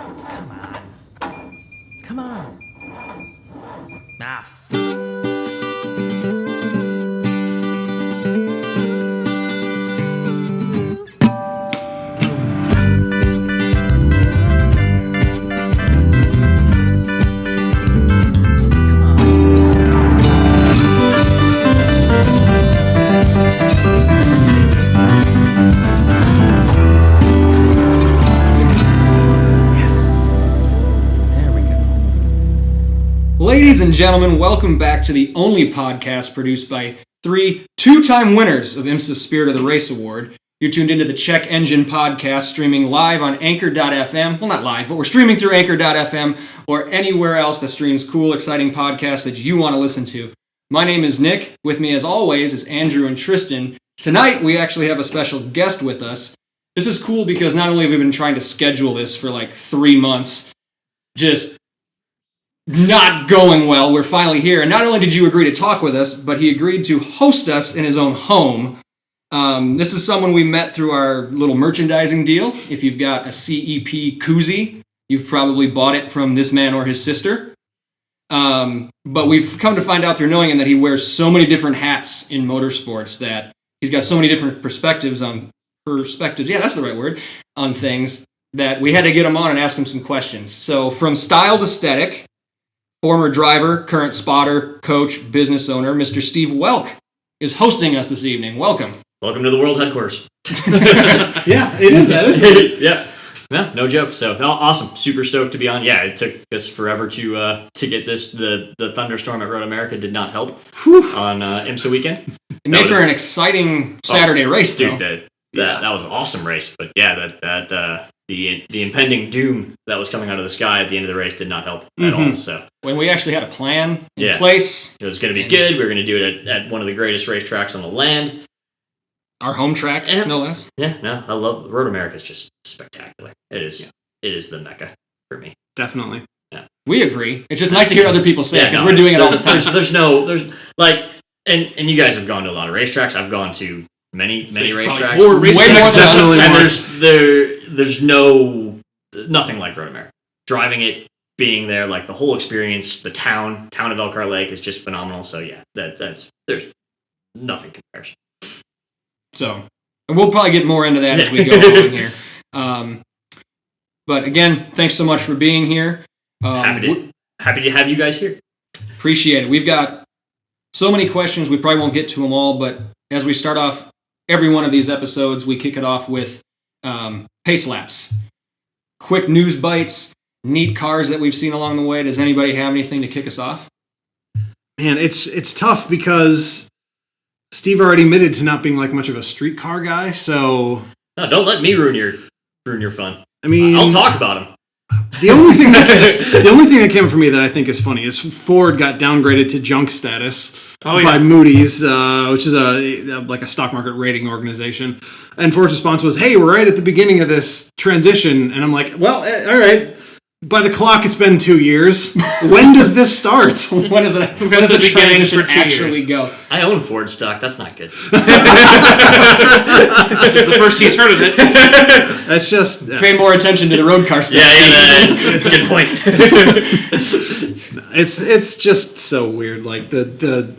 Come on. Come on. Ladies and gentlemen, welcome back to the only podcast produced by three two-time winners of IMSA's Spirit of the Race Award. You're tuned into the Check Engine podcast, streaming live on Anchor.fm. Well, not live, but we're streaming through Anchor.fm or anywhere else that streams cool, exciting podcasts that you want to listen to. My name is Nick. With me, as always, is Andrew and Tristan. Tonight, we actually have a special guest with us. This is cool because not only have we been trying to schedule this for like 3 months, just not going well. We're finally here. And not only did you agree to talk with us, but he agreed to host us in his own home. This is someone we met through our little merchandising deal. If you've got a CEP koozie, you've probably bought it from this man or his sister. But we've come to find out through knowing him that he wears so many different hats in motorsports, that he's got so many different perspectives, yeah, that's the right word, on things, that we had to get him on and ask him some questions. So from style to aesthetic, former driver, current spotter, coach, business owner, Mr. Steve Welk is hosting us this evening. Welcome. Welcome to the world headquarters. Yeah, it is that, isn't it? Yeah. No joke. So awesome. Super stoked to be on. Yeah, it took us forever to get this. The thunderstorm at Road America did not help on IMSA weekend. It made for an exciting Saturday race, dude. That was an awesome race. But yeah, the impending doom that was coming out of the sky at the end of the race did not help at all. So when we actually had a plan in place, it was going to be good. We were going to do it at one of the greatest racetracks on the land, our home track, no less. Yeah, no, I love Road America. Is just spectacular. It is. It is the mecca for me. Definitely. Yeah, we agree. It's just nice to hear other people say it because we're doing it all the time. There's like, and you guys have gone to a lot of racetracks. I've gone to many racetracks. Way more than us. And there's nothing like Road America. Driving it, being there, like the whole experience, the town of Elkhart Lake is just phenomenal. So yeah, there's nothing compares. So, and we'll probably get more into that as we go along here. But again, thanks so much for being here. Happy to have you guys here. Appreciate it. We've got so many questions. We probably won't get to them all, but as we start off every one of these episodes, we kick it off with pace laps. Quick news bites, neat cars that we've seen along the way. Does anybody have anything to kick us off? Man, it's tough because Steve already admitted to not being like much of a street car guy, so no, don't let me ruin your fun. I mean, I'll talk about him. The only thing that came from me that I think is funny is Ford got downgraded to junk status by Moody's, which is a stock market rating organization. And Ford's response was, "Hey, we're right at the beginning of this transition." And I'm like, "Well, all right. By the clock, it's been 2 years. When does this start? When does the transition actually go?" I own Ford stock. That's not good. This is the first he's heard of it. That's just pay more attention to the road car stuff. Yeah, that's a good point. It's just so weird. Like the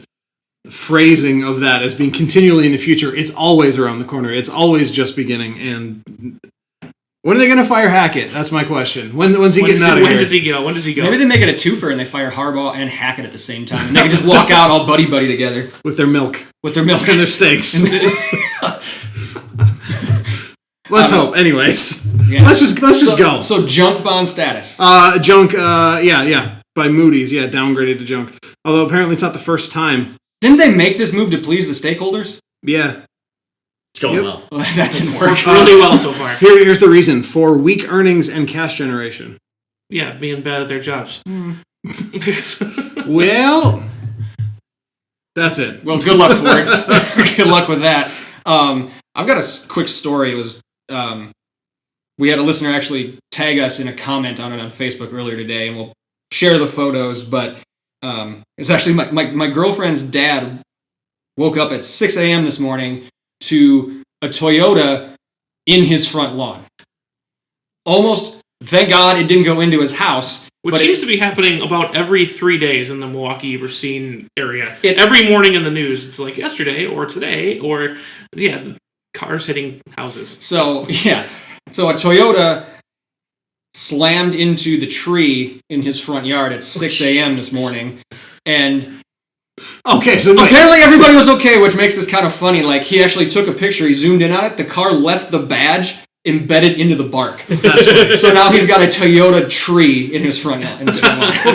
phrasing of that as being continually in the future. It's always around the corner. It's always just beginning. And when are they going to fire Hackett? That's my question. When's he getting out of here? When does he go? Maybe they make it a twofer and they fire Harbaugh and Hackett at the same time. And they can just walk out all buddy together. With their milk. And their steaks. Let's hope. Anyways. Yeah. Let's just go. So junk bond status. Junk, yeah. By Moody's, downgraded to junk. Although apparently it's not the first time. Didn't they make this move to please the stakeholders? Yeah. It's going well. That didn't work. Really well so far. Here's the reason. For weak earnings and cash generation. Yeah, being bad at their jobs. Well, that's it. Well, good luck, Ford. Good luck with that. I've got a quick story. It was we had a listener actually tag us in a comment on it on Facebook earlier today, and we'll share the photos. But it's actually my girlfriend's dad woke up at 6 a.m. this morning to a Toyota in his front lawn. Almost Thank God it didn't go into his house. Which but seems to be happening about every 3 days in the Milwaukee Racine area. Every morning in the news, it's like yesterday or today or, the cars hitting houses. So, yeah. So a Toyota slammed into the tree in his front yard at 6 a.m. this morning. And okay, so apparently everybody was okay, which makes this kind of funny. Like, he actually took a picture. He zoomed in on it. The car left the badge embedded into the bark. That's right. So now he's got a Toyota tree in his front lawn.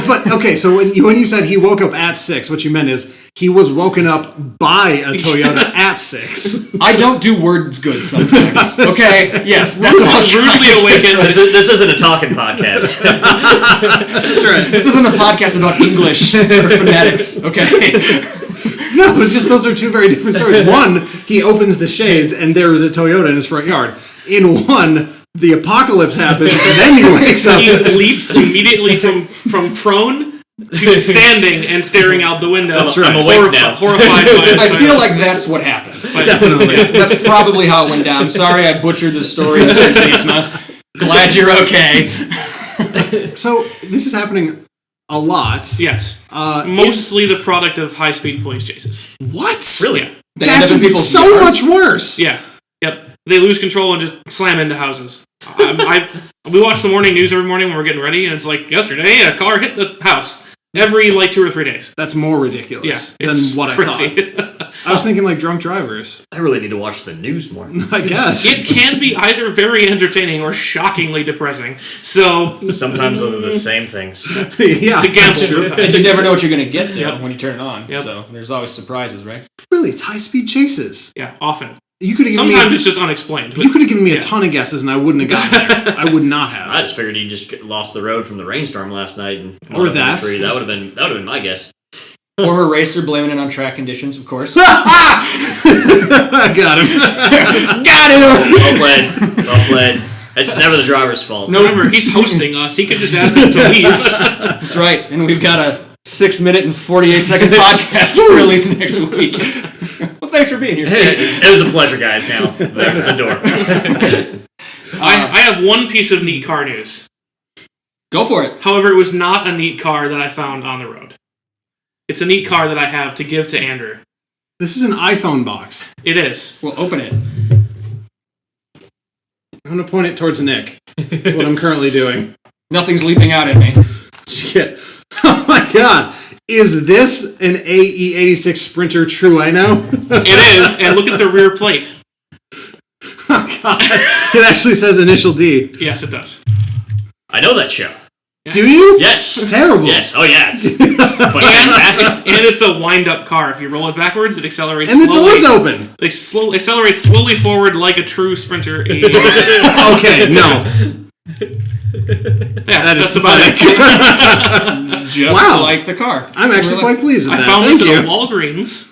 But okay, so when you said he woke up at 6, what you meant is he was woken up by a Toyota at 6. I don't do words good sometimes. Okay, yes, that's what I was Rudely awakened. This isn't a talking podcast. That's right. This isn't a podcast about English or phonetics. Okay. No, it's just those are two very different stories. One, he opens the shades and there is a Toyota in his front yard. In one, the apocalypse happens and then he wakes up. He leaps immediately from prone to standing and staring out the window. That's right. I'm awake now. Horrified by it. I feel like that's what happened. Definitely. That's probably how it went down. Sorry I butchered the story, Mr. Zeitsma. Glad you're okay. So, this is happening a lot. Yes. Mostly the product of high-speed police chases. What? Really? Yeah. That's so much worse. Yeah. Yep. They lose control and just slam into houses. We watch the morning news every morning when we're getting ready, and it's like, yesterday, a car hit the house. Every, 2 or 3 days. That's more ridiculous than what crazy. I thought. I was thinking drunk drivers. I really need to watch the news more. I guess. It can be either very entertaining or shockingly depressing. So Sometimes those are the same things. Yeah. it's a gamble sometimes. You never know what you're going to get though, Yep. when you turn it on. Yep. So there's always surprises, right? Really, it's high-speed chases. Yeah, often. You could have given Sometimes me it's just unexplained. But you could have given me a ton of guesses and I wouldn't have gotten there. I would not have. I just figured he just lost the road from the rainstorm last night, and Or that. That would have been my guess. Former racer blaming it on track conditions, of course. I got him. Got him! Well played. Well played. It's never the driver's fault. no, remember, he's hosting us. He could just ask us to leave. That's right. And we've got a 6-minute and 48-second podcast to release next week. Well, thanks for being here, Steve. It was a pleasure, guys. Now, back to the door. I have one piece of neat car news. Go for it. However, it was not a neat car that I found on the road. It's a neat car that I have to give to Andrew. This is an iPhone box. It is. We'll open it. I'm going to point it towards Nick. That's what I'm currently doing. Nothing's leaping out at me. Shit. Oh my god. Is this an AE86 Sprinter True I Know? It is, and look at the rear plate. Oh god. It actually says Initial D. Yes, it does. I know that show. Yes. Do you? Yes. It's terrible. Yes. Oh, yeah. But And it's a wind-up car. If you roll it backwards, it accelerates And the slowly. door's open. It accelerates slowly forward like a true Sprinter. Okay, no. Yeah, that's about it. Just Wow. like the car. I'm actually Really? quite pleased with I that. found Thank this you. at a Walgreens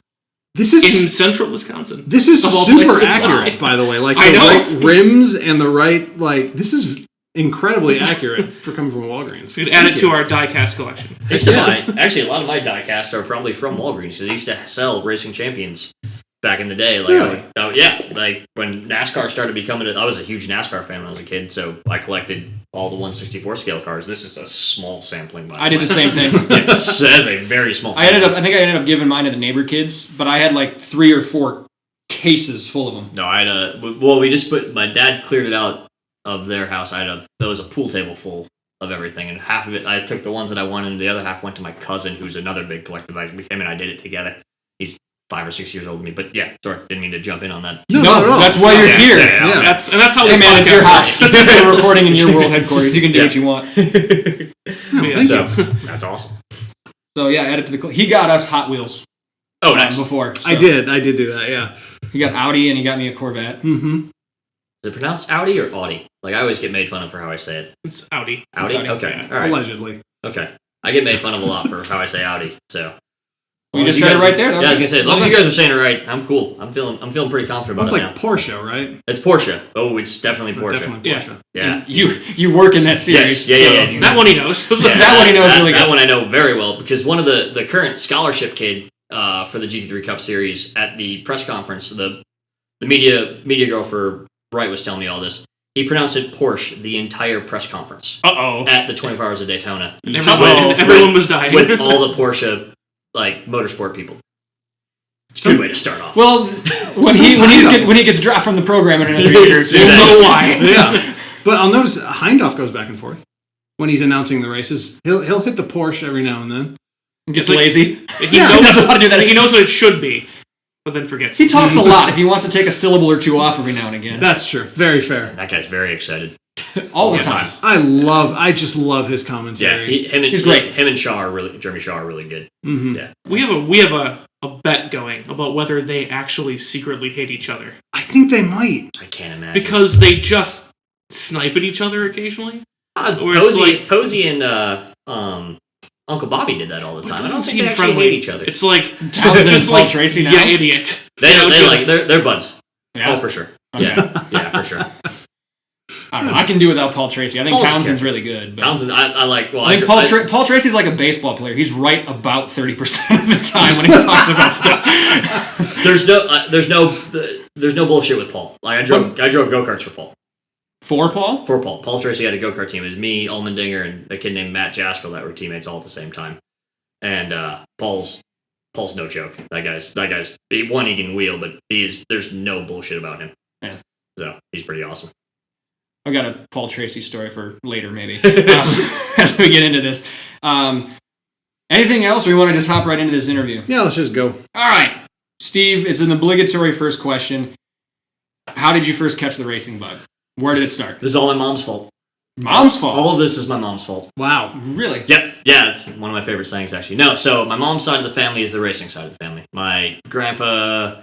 This in is central Wisconsin. this is Of all super places. accurate, by the way. Like I the know. right rims and the right this is incredibly accurate for coming from Walgreens. We'd add it to our diecast collection. Actually, a lot of my diecasts are probably from Walgreens, because they used to sell Racing Champions back in the day. Really? Like when NASCAR started becoming I was a huge NASCAR fan when I was a kid, so I collected all the 1/64 scale cars. This is a small sampling. By I did the same thing. This is a very small I sampling. think I ended up giving mine to the neighbor kids, but I had 3 or 4 cases full of them. No, I had we just my dad cleared it out of their house. There was a pool table full of everything, and half of it, I took the ones that I wanted, and the other half went to my cousin, who's another big collector. Like, him and I did it together. He's 5 or 6 years older than me, but yeah, sorry, didn't mean to jump in on that. No, not at all. That's why you're here. Yeah. That's how Hey this man, it's your podcast house. works. We're recording in your world headquarters. You can do Yeah. what you want. Thank So you. that's awesome. So yeah, add it to the. He got us Hot Wheels Oh, nice. before. So. I did do that, yeah. He got Audi and he got me a Corvette. Mm-hmm. Is it pronounced Audi or Audi? Like, I always get made fun of for how I say it. It's Audi. Audi? Audi. Okay. Yeah. All right. Allegedly. Okay. I get made fun of a lot for how I say Audi. So You just said it right there. Yeah, I was gonna say, as long as you guys are saying it right, I'm cool. I'm feeling pretty confident That's about like it now. Porsche, right? It's Porsche. Oh, it's definitely Porsche. Definitely Yeah. Porsche. Yeah. You work in that series. Yes. Yeah. so- Yeah. Yeah. That one he knows. Yeah, That one he knows really That good. one I know very well, because one of the current scholarship kid for the GT3 Cup Series at the press conference, the media girl for Bright was telling me all this. He pronounced it Porsche the entire press conference at the 24 Hours of Daytona. And everyone was dying. With all the Porsche, motorsport people. It's a good way to start off. Well, when he gets dropped from the program in another year or two, Exactly. we'll know why. Yeah. But I'll notice Heindorf goes back and forth when he's announcing the races. He'll hit the Porsche every now and then. Gets lazy. He doesn't want to do that. He knows what it should be, but then forgets. He talks a lot if he wants to take a syllable or two off every now and again. That's true. Very fair. That guy's very excited. All the time. I just love his commentary. Yeah, he's great. Him and Jeremy Shaw are really good. Mm-hmm. Yeah. We have a bet going about whether they actually secretly hate each other. I think they might. I can't imagine. Because they just snipe at each other occasionally. Posey and Uncle Bobby did that all the time. I don't think they actually hate each other. It's like Townsend and Paul Tracy now. Yeah, idiot. They're buds. Yeah. Oh, for sure. Okay. Yeah, for sure. I don't know. I can do without Paul Tracy. I think Paul's Townsend's really good. But Townsend, I like. Well, I think Paul Tracy's like a baseball player. He's right about 30% of the time when he talks about stuff. There's no bullshit with Paul. Like I drove go-karts for Paul. For Paul? For Paul. Paul Tracy had a go-kart team. It was me, Allmendinger, and a kid named Matt Jaskell that were teammates all at the same time. And Paul's no joke. That guy's he can wheel, but there's no bullshit about him. Yeah. So he's pretty awesome. I've got a Paul Tracy story for later, maybe, as we get into this. Anything else, or we want to just hop right into this interview? Yeah, let's just go. All right. Steve, it's an obligatory first question. How did you first catch the racing bug? Where did it start? This is all my mom's fault. Mom's fault? All of this is my mom's fault. Wow. Really? Yep. Yeah, it's one of my favorite sayings, actually. No, so my mom's side of the family is the racing side of the family. My grandpa...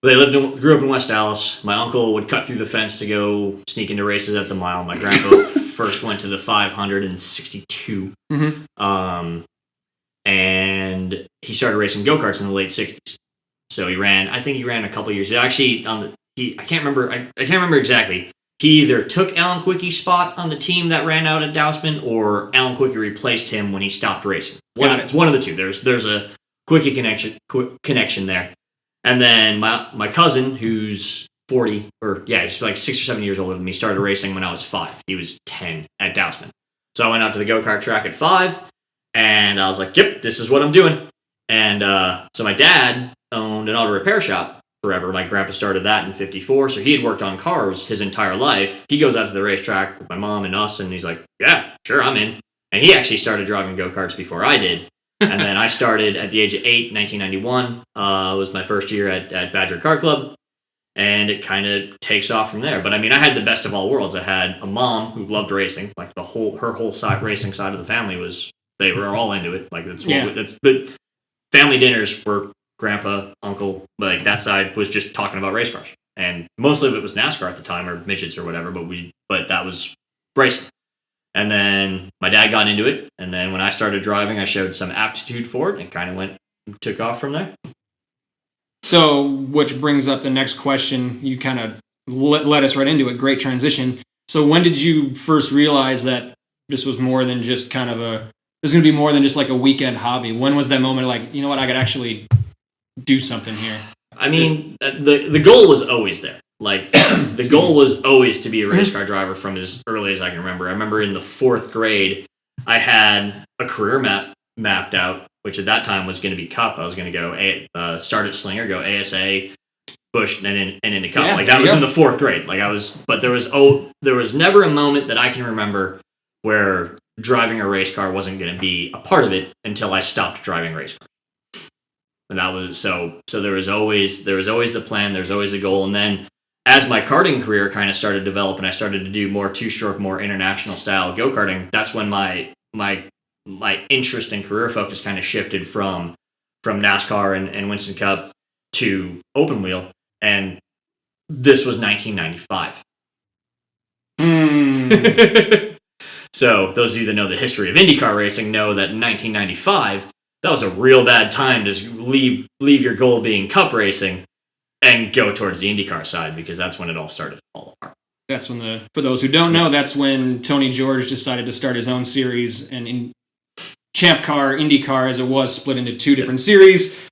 They grew up in West Dallas. My uncle would cut through the fence to go sneak into races at the mile. My grandpa first went to the 562. Mm-hmm. And he started racing go-karts in the late 60s. So he ran a couple years. Actually, I can't remember exactly. He either took Alan Quickie's spot on the team that ran out at Dousman, or Alan Quickie replaced him when he stopped racing. It's one of the two. There's a Quickie connection there. And then my cousin, who's 40, he's like 6 or 7 years older than me, started racing when I was 5. He was 10 at Dousman. So I went out to the go-kart track at 5, and I was like, yep, this is what I'm doing. And so my dad owned an auto repair shop forever. My grandpa started that in 54, so he had worked on cars his entire life. He goes out to the racetrack with my mom and us, and he's like, yeah, sure, I'm in. And he actually started driving go-karts before I did. And then I started at the age of 8, 1991. Was my first year at Badger Car Club, and it kind of takes off from there. But I mean, I had the best of all worlds. I had a mom who loved racing, like her whole racing side of the family they were all into it. Like but family dinners were grandpa, uncle, like that side was just talking about race cars, and most of it was NASCAR at the time or midgets or whatever. But that was racing. And then my dad got into it, and then when I started driving, I showed some aptitude for it, and kind of took off from there. So, which brings up the next question. You kind of led us right into it. Great transition. So, when did you first realize that this was more than just this is going to be more than just like a weekend hobby? When was that moment like, you know what, I could actually do something here? I mean, the goal was always there. Like, the goal was always to be a race car driver from as early as I can remember. I remember in the 4th grade, I had a career mapped out, which at that time was going to be Cup. I was going to go start at Slinger, go ASA, Busch, and into Cup. Yeah, like, that was in the 4th grade. Like, but there was never a moment that I can remember where driving a race car wasn't going to be a part of it until I stopped driving race cars. And that was so there was always the plan, there's always a goal. And then as my karting career kind of started to develop and I started to do more two-stroke, more international style go-karting, that's when my interest and career focus kind of shifted from NASCAR and Winston Cup to open wheel. And this was 1995. So those of you that know the history of IndyCar racing know that in 1995, that was a real bad time to leave your goal being Cup racing and go towards the IndyCar side, because that's when it all started to fall apart. That's when for those who don't know, that's when Tony George decided to start his own series, and in Champ Car, IndyCar, as it was, split into 2 different series.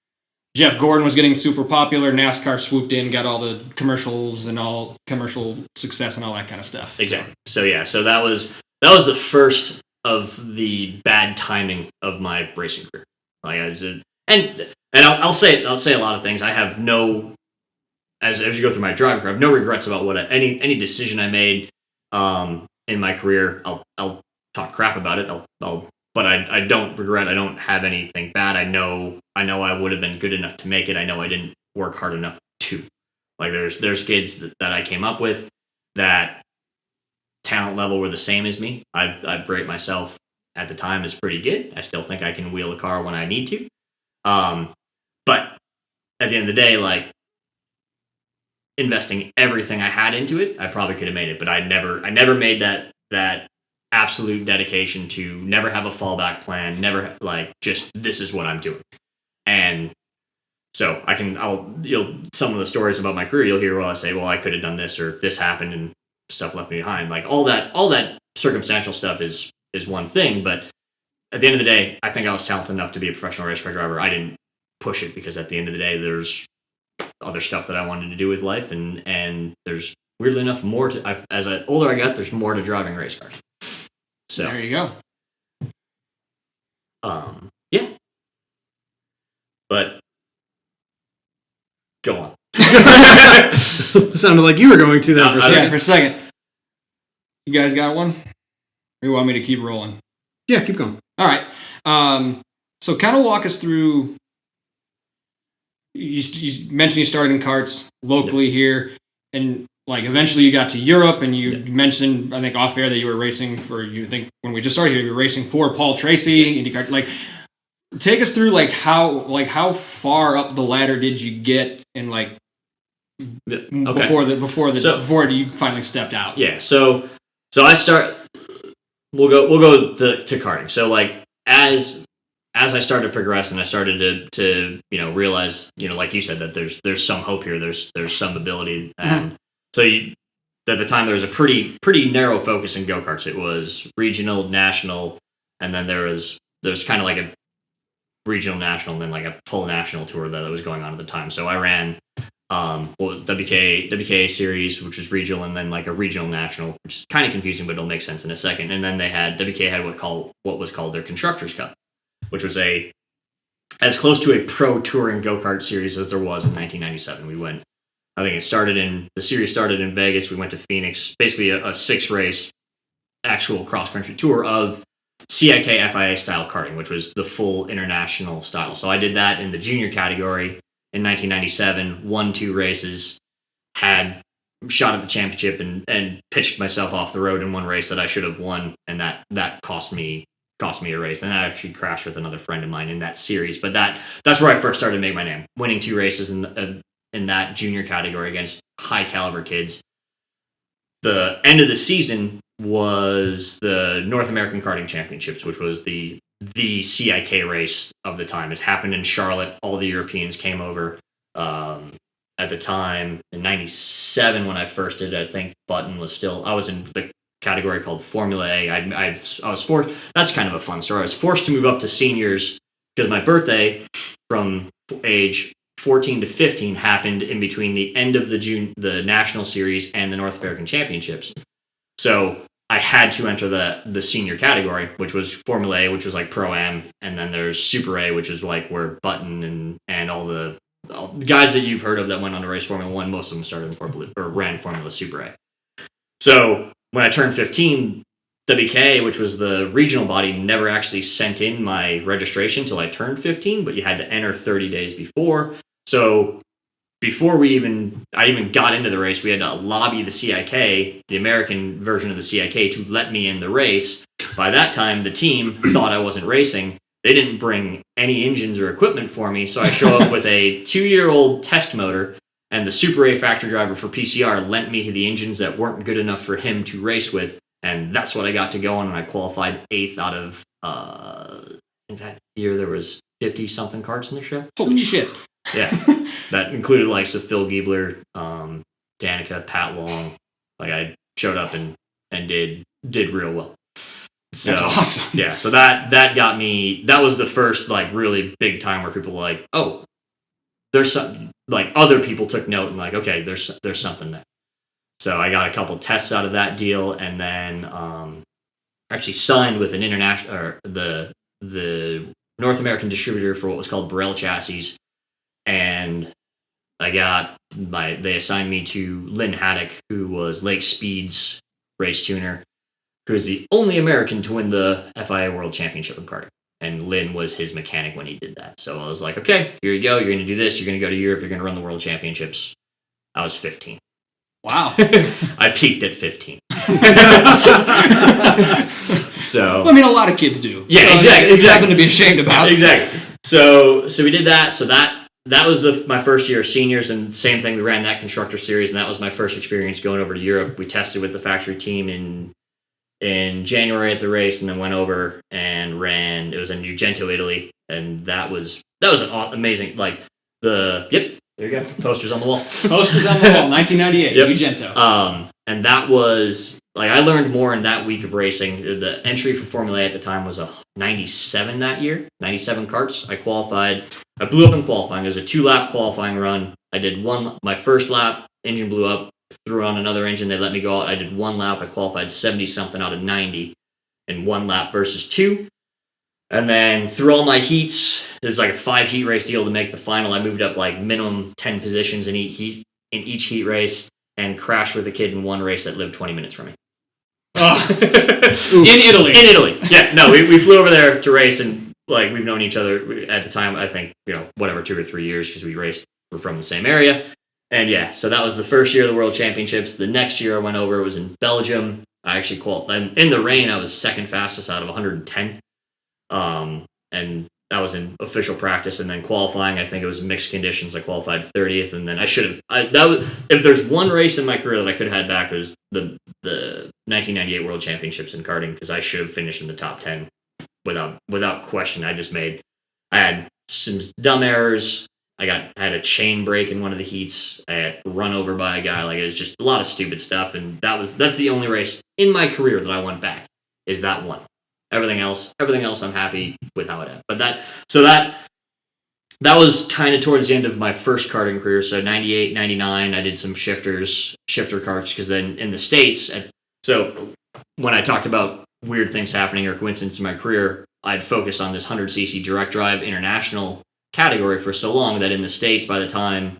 Jeff Gordon was getting super popular. NASCAR swooped in, got all the commercials and all commercial success and all that kind of stuff. Exactly. So that was the first of the bad timing of my racing career. Like I'll say a lot of things. I have no, as you go through my driving career, I have no regrets about what any decision I made in my career. I'll talk crap about it. But I don't regret. I don't have anything bad. I know I would have been good enough to make it. I know I didn't work hard enough to. Like there's kids that I came up with that talent level were the same as me. I rate myself at the time as pretty good. I still think I can wheel a car when I need to. But at the end of the day, like investing everything I had into it, I probably could have made it. But I never made that absolute dedication to never have a fallback plan, never like just this is what I'm doing. And so some of the stories about my career you'll hear while I say, well, I could have done this or this happened and stuff left me behind. Like all that circumstantial stuff is one thing, but at the end of the day, I think I was talented enough to be a professional race car driver. I didn't push it because at the end of the day, there's other stuff that I wanted to do with life, and there's weirdly enough more to. As the older I got, there's more to driving race cars. So there you go. Yeah. But go on. Sounded like you were going to that for a second. Yeah, for a second. You guys got one? Or you want me to keep rolling? Yeah, keep going. All right. So kind of walk us through. You mentioned you started in karts locally here, and like eventually you got to Europe, and you mentioned, I think off air, that you were racing for, you think when we just started here, you were racing for Paul Tracy, IndyCar. Like, take us through how far up the ladder did you get, and like before you finally stepped out? Yeah. So I start. We'll go to karting. So like as I started to progress and I started to realize, like you said, that there's some hope here, there's some ability, and so at the time there was a pretty narrow focus in go-karts. It was regional, national, and then there's kind of like a regional, national, and then like a full national tour that was going on at the time. So I ran WK series, which was regional, and then like a regional national, which is kind of confusing, but it'll make sense in a second. And then WK had what was called their Constructors Cup, which was as close to a pro touring go-kart series as there was in 1997. The series started in Vegas. We went to Phoenix, basically a 6-race actual cross-country tour of CIK FIA style karting, which was the full international style. So I did that in the junior category in 1997, won 2 races, had shot at the championship, and pitched myself off the road in one race that I should have won, and that cost me a race. And I actually crashed with another friend of mine in that series. But that's where I first started to make my name, winning 2 races in that junior category against high caliber kids. The end of the season was the North American Karting Championships, which was the CIK race of the time. It happened in Charlotte. All the Europeans came over. At the time, in 97, when I first did it, I think Button was still... I was in the category called Formula A. I was forced... That's kind of a fun story. I was forced to move up to seniors because my birthday from age 14 to 15 happened in between the end of the National Series and the North American Championships. So I had to enter the senior category, which was Formula A, which was like Pro-Am, and then there's Super A, which is like where Button and all the guys that you've heard of that went on to race Formula 1, most of them started in Formula or ran Formula Super A. So when I turned 15, WK, which was the regional body, never actually sent in my registration till I turned 15, but you had to enter 30 days before. So before I even got into the race, we had to lobby the CIK, the American version of the CIK, to let me in the race. By that time, the team thought I wasn't racing. They didn't bring any engines or equipment for me, so I show up with a 2-year-old test motor, and the Super A factory driver for PCR lent me the engines that weren't good enough for him to race with, and that's what I got to go on, and I qualified 8th out of, I think that year there was 50-something karts in the show. Holy shit. Yeah, that included likes of Phil Giebler, Danica, Pat Long. Like I showed up and did real well. So, that's awesome. Yeah, so that got me. That was the first like really big time where people were like, oh, there's some, like, other people took note and like, okay, there's something there. So I got a couple tests out of that deal, and then actually signed with an international, or the North American distributor for what was called Burrell Chassis, and they assigned me to Lynn Haddock, who was Lake Speed's race tuner, who is the only American to win the FIA World Championship in karting. And Lynn was his mechanic when he did that. So I was like, okay, here you go. You're going to do this. You're going to go to Europe. You're going to run the World Championships. I was 15. Wow. I peaked at 15. So, well, I mean, a lot of kids do. Yeah, so exactly. It's nothing to be ashamed about. Exactly. So we did that. So that was my first year of seniors, and same thing. We ran that constructor series, and that was my first experience going over to Europe. We tested with the factory team in January at the race, and then went over and ran. It was in Ugento, Italy, and that was an amazing. Like there you go. Posters on the wall. Posters on the wall. 1998. Yep. Ugento. And that was like, I learned more in that week of racing. The entry for Formula A at the time was a 97 that year. 97 karts. I qualified. I blew up in qualifying. It was a 2-lap qualifying run. I did my first lap. Engine blew up. Threw on another engine. They let me go out. I did 1 lap. I qualified 70 something out of 90 in 1 lap versus 2. And then through all my heats, there's like a 5 heat race deal to make the final. I moved up like minimum 10 positions in each heat race, and crashed with a kid in one race that lived 20 minutes from me. Oh. In Italy. In Italy. Yeah. No, we flew over there to race, and like, we've known each other at the time, I think, 2 or 3 years, because we're from the same area. And yeah, so that was the first year of the World Championships. The next year I went over, it was in Belgium. I actually qualified. In the rain, I was second fastest out of 110. And that was in official practice, and then qualifying, I think it was mixed conditions. I qualified 30th, and then if there's one race in my career that I could have had back, it was the 1998 World Championships in karting, because I should have finished in the top 10 without question. I had some dumb errors. I had a chain break in one of the heats. I had run over by a guy. Like, it was just a lot of stupid stuff, and that's the only race in my career that I went back, is that one. Everything else, I'm happy with how it ended. But that was kind of towards the end of my first karting career. So 98, 99, I did some shifter karts, because then in the States, so when I talked about weird things happening or coincidence in my career, I'd focused on this 100cc direct drive international category for so long that in the States, by the time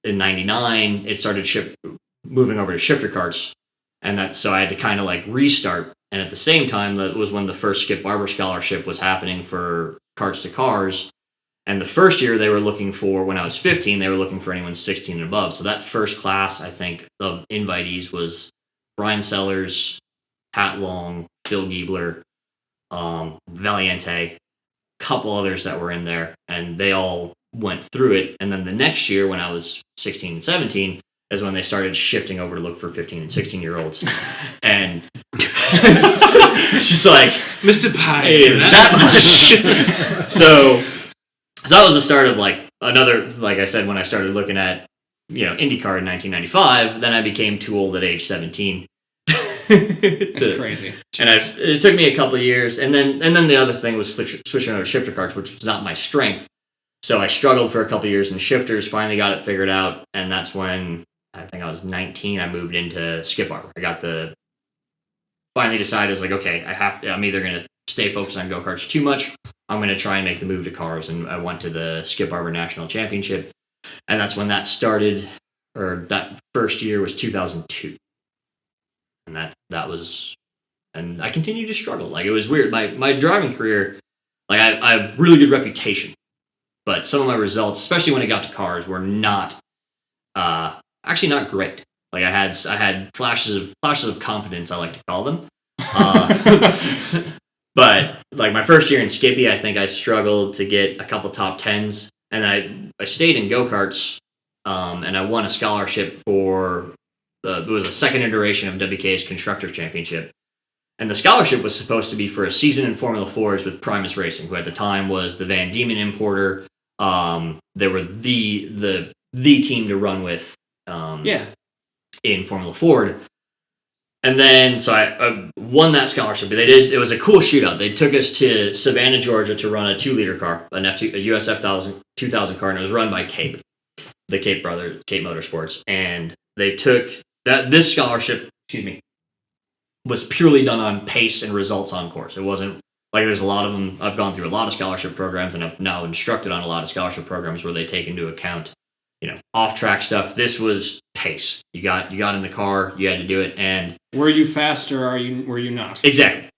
in 99, it started moving over to shifter karts. And so I had to kind of like restart. And at the same time, that was when the first Skip Barber scholarship was happening for karts to cars. And the first year they were looking for, when I was 15, they were looking for anyone 16 and above. So that first class, I think, of invitees was Brian Sellers, Pat Long, Phil Giebler, Valiente, couple others that were in there, and they all went through it. And then the next year, when I was 16 and 17, is when they started shifting over to look for 15 and 16-year-olds. And it's just like, Mr. Pie, hey, that much. So that was the start of like another, like I said, when I started looking at, IndyCar in 1995, then I became too old at age 17. That's crazy. And it took me a couple of years, and then the other thing was switching over to shifter karts, which was not my strength. So I struggled for a couple of years in shifters, finally got it figured out, and that's when I think I was 19. I moved into Skip Barber. Finally decided, I was like, okay, I'm either going to stay focused on go-karts too much. I'm going to try and make the move to cars, and I went to the Skip Barber National Championship, and that's when that started. Or that first year was 2002. And that was, and I continued to struggle. Like, it was weird. My driving career, like, I have really good reputation, but some of my results, especially when it got to cars, were not, actually not great. Like, I had flashes of competence, I like to call them. But like my first year in Skippy, I think I struggled to get a couple top 10s, and I stayed in go-karts, and I won a scholarship for. It was a second iteration of WK's Constructors Championship. And the scholarship was supposed to be for a season in Formula 4s with Primus Racing, who at the time was the Van Diemen importer. They were the team to run with in Formula Ford. And then, so I won that scholarship. It was a cool shootout. They took us to Savannah, Georgia to run a 2-liter car, a USF 2000 car, and it was run by Cape, the Cape brothers, Cape Motorsports. And they took this scholarship, was purely done on pace and results on course. It wasn't like there's a lot of them. I've gone through a lot of scholarship programs, and I've now instructed on a lot of scholarship programs where they take into account, off-track stuff. This was pace. You got in the car, you had to do it, and were you fast or were you not? Exactly.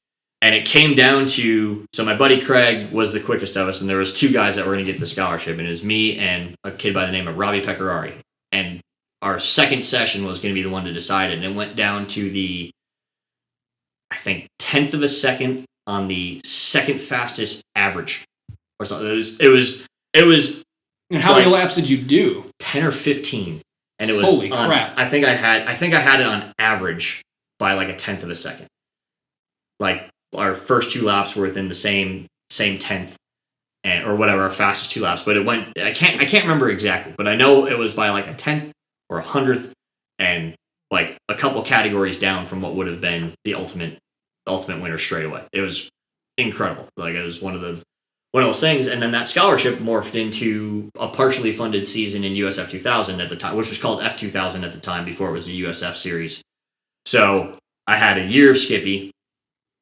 And it came down to, so my buddy Craig was the quickest of us, and there was 2 guys that were going to get the scholarship, and it was me and a kid by the name of Robbie Pecorari. And our second session was going to be the one to decide it, and it went down to the, I think, 10th of a second on the second fastest average or something. It was. And how many laps did you do? 10 or 15. And it was holy crap. I think I had it on average by like a 10th of a second. Like our first 2 laps were within the same 10th or whatever, our fastest 2 laps, but it went, I can't remember exactly, but I know it was by like a 10th or a 100th and like a couple categories down from what would have been the ultimate winner straight away. It was incredible. Like it was one of those things, and then that scholarship morphed into a partially funded season in USF 2000 at the time, which was called F2000 at the time before it was the USF series. So I had a year of Skippy,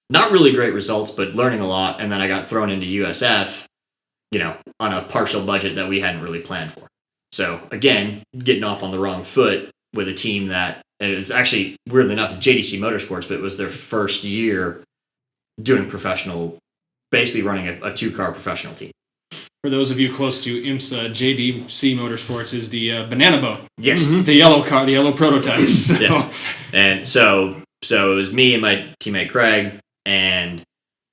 not really great results, but learning a lot, and then I got thrown into USF, on a partial budget that we hadn't really planned for. So again, getting off on the wrong foot with a team that, and it's actually, weirdly enough, it's JDC Motorsports, but it was their first year doing professional, basically running a 2-car professional team. For those of you close to IMSA, JDC Motorsports is the banana boat. Yes. Mm-hmm. The yellow car, the yellow prototype. So. Yeah. And so it was me and my teammate Craig, and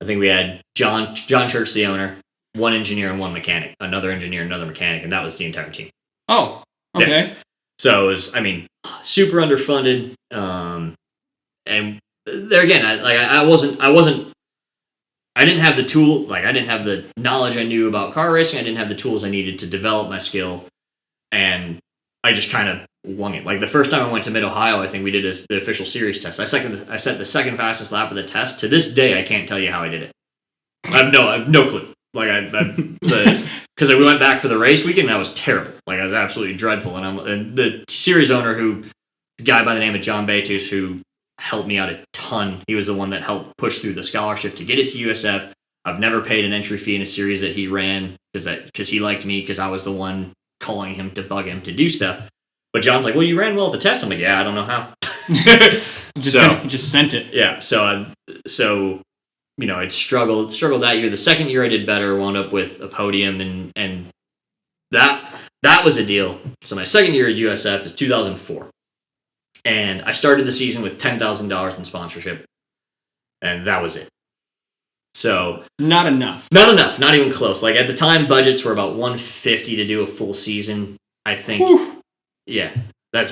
I think we had John Church, the owner, 1 engineer and 1 mechanic, another engineer, another mechanic, and that was the entire team. Oh, okay. Yeah. So it was, super underfunded. And there again, I didn't have the tool, I didn't have the knowledge I knew about car racing. I didn't have the tools I needed to develop my skill. And I just kind of wung it. Like the first time I went to Mid-Ohio, I think we did the official series test. I set the second fastest lap of the test. To this day, I can't tell you how I did it. I have no clue. Because we went back for the race weekend, and I was terrible. I was absolutely dreadful. And the series owner, the guy by the name of John Betus, who helped me out a ton. He was the one that helped push through the scholarship to get it to USF. I've never paid an entry fee in a series that he ran because he liked me, because I was the one calling him to bug him to do stuff. But John's like, well, you ran well at the test. I'm like, yeah, I don't know how. just sent it. Yeah. I'd struggled that year. The second year I did better, wound up with a podium, and that was a deal. So my second year at USF is 2004. And I started the season with $10,000 in sponsorship, and that was it. So not enough, not even close. At the time, budgets were about $150 to do a full season. I think, Whew. Yeah,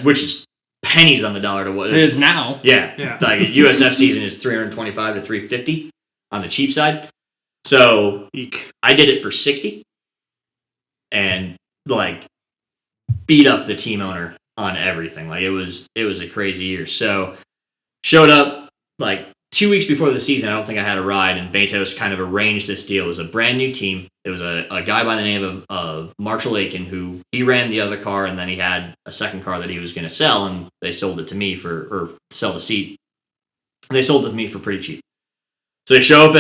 which is pennies on the dollar to what it is now. Yeah. A USF season is $325 to $350 on the cheap side. So I did it for $60, and beat up the team owner on everything. It was a crazy year. So showed up 2 weeks before the season. I don't think I had a ride, and Betos kind of arranged this deal. It was a brand new team. It was a guy by the name of Marshall Aiken, who he ran the other car, and then he had a second car that he was going to sell, and they sold it to me or sell the seat. They sold it to me for pretty cheap. So they show up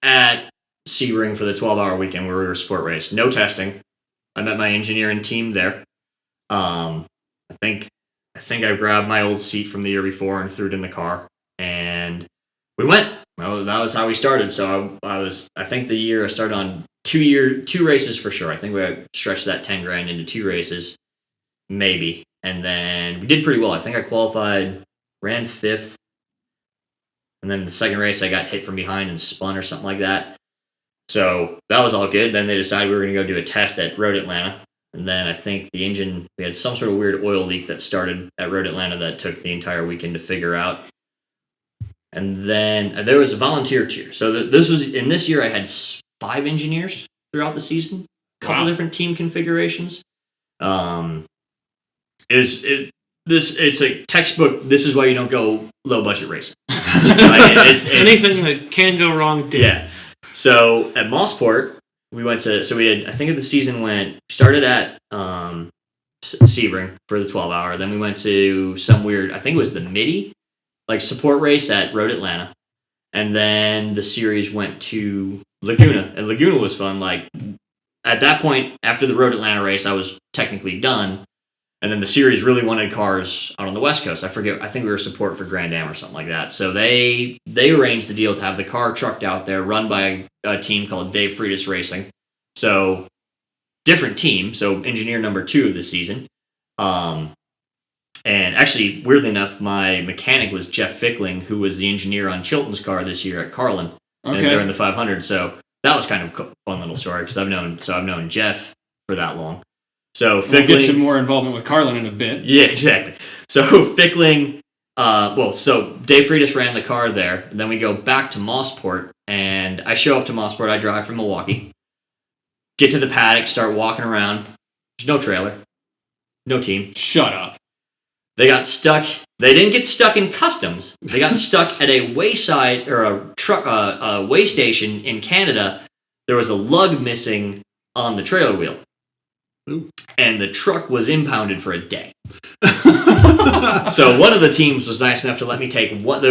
at Sebring for the 12-hour weekend where we were sport race. No testing. I met my engineering team there. I think I grabbed my old seat from the year before and threw it in the car, and we went. Well, that was how we started. So I think the year I started on 2 races for sure. I think we stretched that $10,000 into 2 races, maybe. And then we did pretty well. I think I qualified, ran 5th. And then the second race I got hit from behind and spun or something like that. So that was all good. Then they decided we were going to go do a test at Road Atlanta. And then I think the engine, we had some sort of weird oil leak that started at Road Atlanta that took the entire weekend to figure out. And then there was a volunteer tier. So in this year I had 5 engineers throughout the season, a couple different team configurations. The it's a textbook. This is why you don't go low budget racing. Anything that can go wrong did. Yeah. So at Mossport, we went to. So we had. I think the season started at Sebring for the 12-hour. Then we went to some weird. I think it was the Midi, like support race at Road Atlanta, and then the series went to Laguna, and Laguna was fun. Like at that point, after the Road Atlanta race, I was technically done. And then the series really wanted cars out on the West Coast. I forget. I think we were support for Grand Am or something like that. So they arranged the deal to have the car trucked out there, run by a team called Dave Freitas Racing. So different team. So engineer number 2 of the season. And actually, weirdly enough, my mechanic was Jeff Fickling, who was the engineer on Chilton's car this year at Carlin during the 500. So that was kind of a fun little story because I've known Jeff for that long. So Fickling, we'll get some more involvement with Carlin in a bit. Yeah, exactly. So Fickling, so Dave Freitas ran the car there. Then we go back to Mossport, and I show up to Mossport. I drive from Milwaukee, get to the paddock, start walking around. There's no trailer, no team. Shut up. They got stuck. They didn't get stuck in customs. They got stuck at a wayside or a way station in Canada. There was a lug missing on the trailer wheel. Ooh. And the truck was impounded for a day. So one of the teams was nice enough to let me take what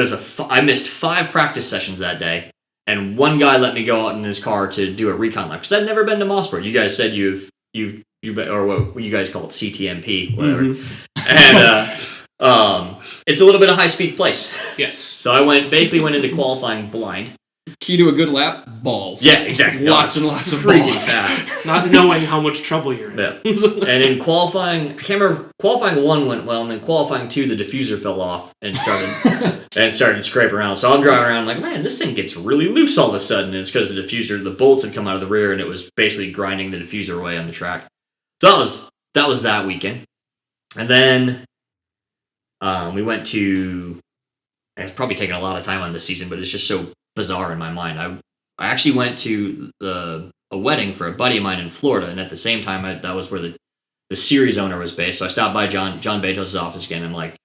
I missed 5 practice sessions that day, and one guy let me go out in his car to do a recon lap because I'd never been to Mossport. You guys said you've or what you guys call it, CTMP, whatever. Mm-hmm. And it's a little bit of high speed place. Yes. So I went into qualifying blind. Key to a good lap, balls. Yeah, exactly. Lots and lots of balls. Fast. Not knowing how much trouble you're in. Yeah. And in qualifying, I can't remember, qualifying 1 went well, and then qualifying 2, the diffuser fell off and started scraping around. So I'm driving around like, man, this thing gets really loose all of a sudden. And it's because the bolts had come out of the rear, and it was basically grinding the diffuser away on the track. So that was that weekend. And then we went to, it's probably taken a lot of time on this season, but it's just so bizarre in my mind. I actually went to a wedding for a buddy of mine in Florida, and at the same time, that was where the series owner was based. So I stopped by John Betos' office again. I'm like,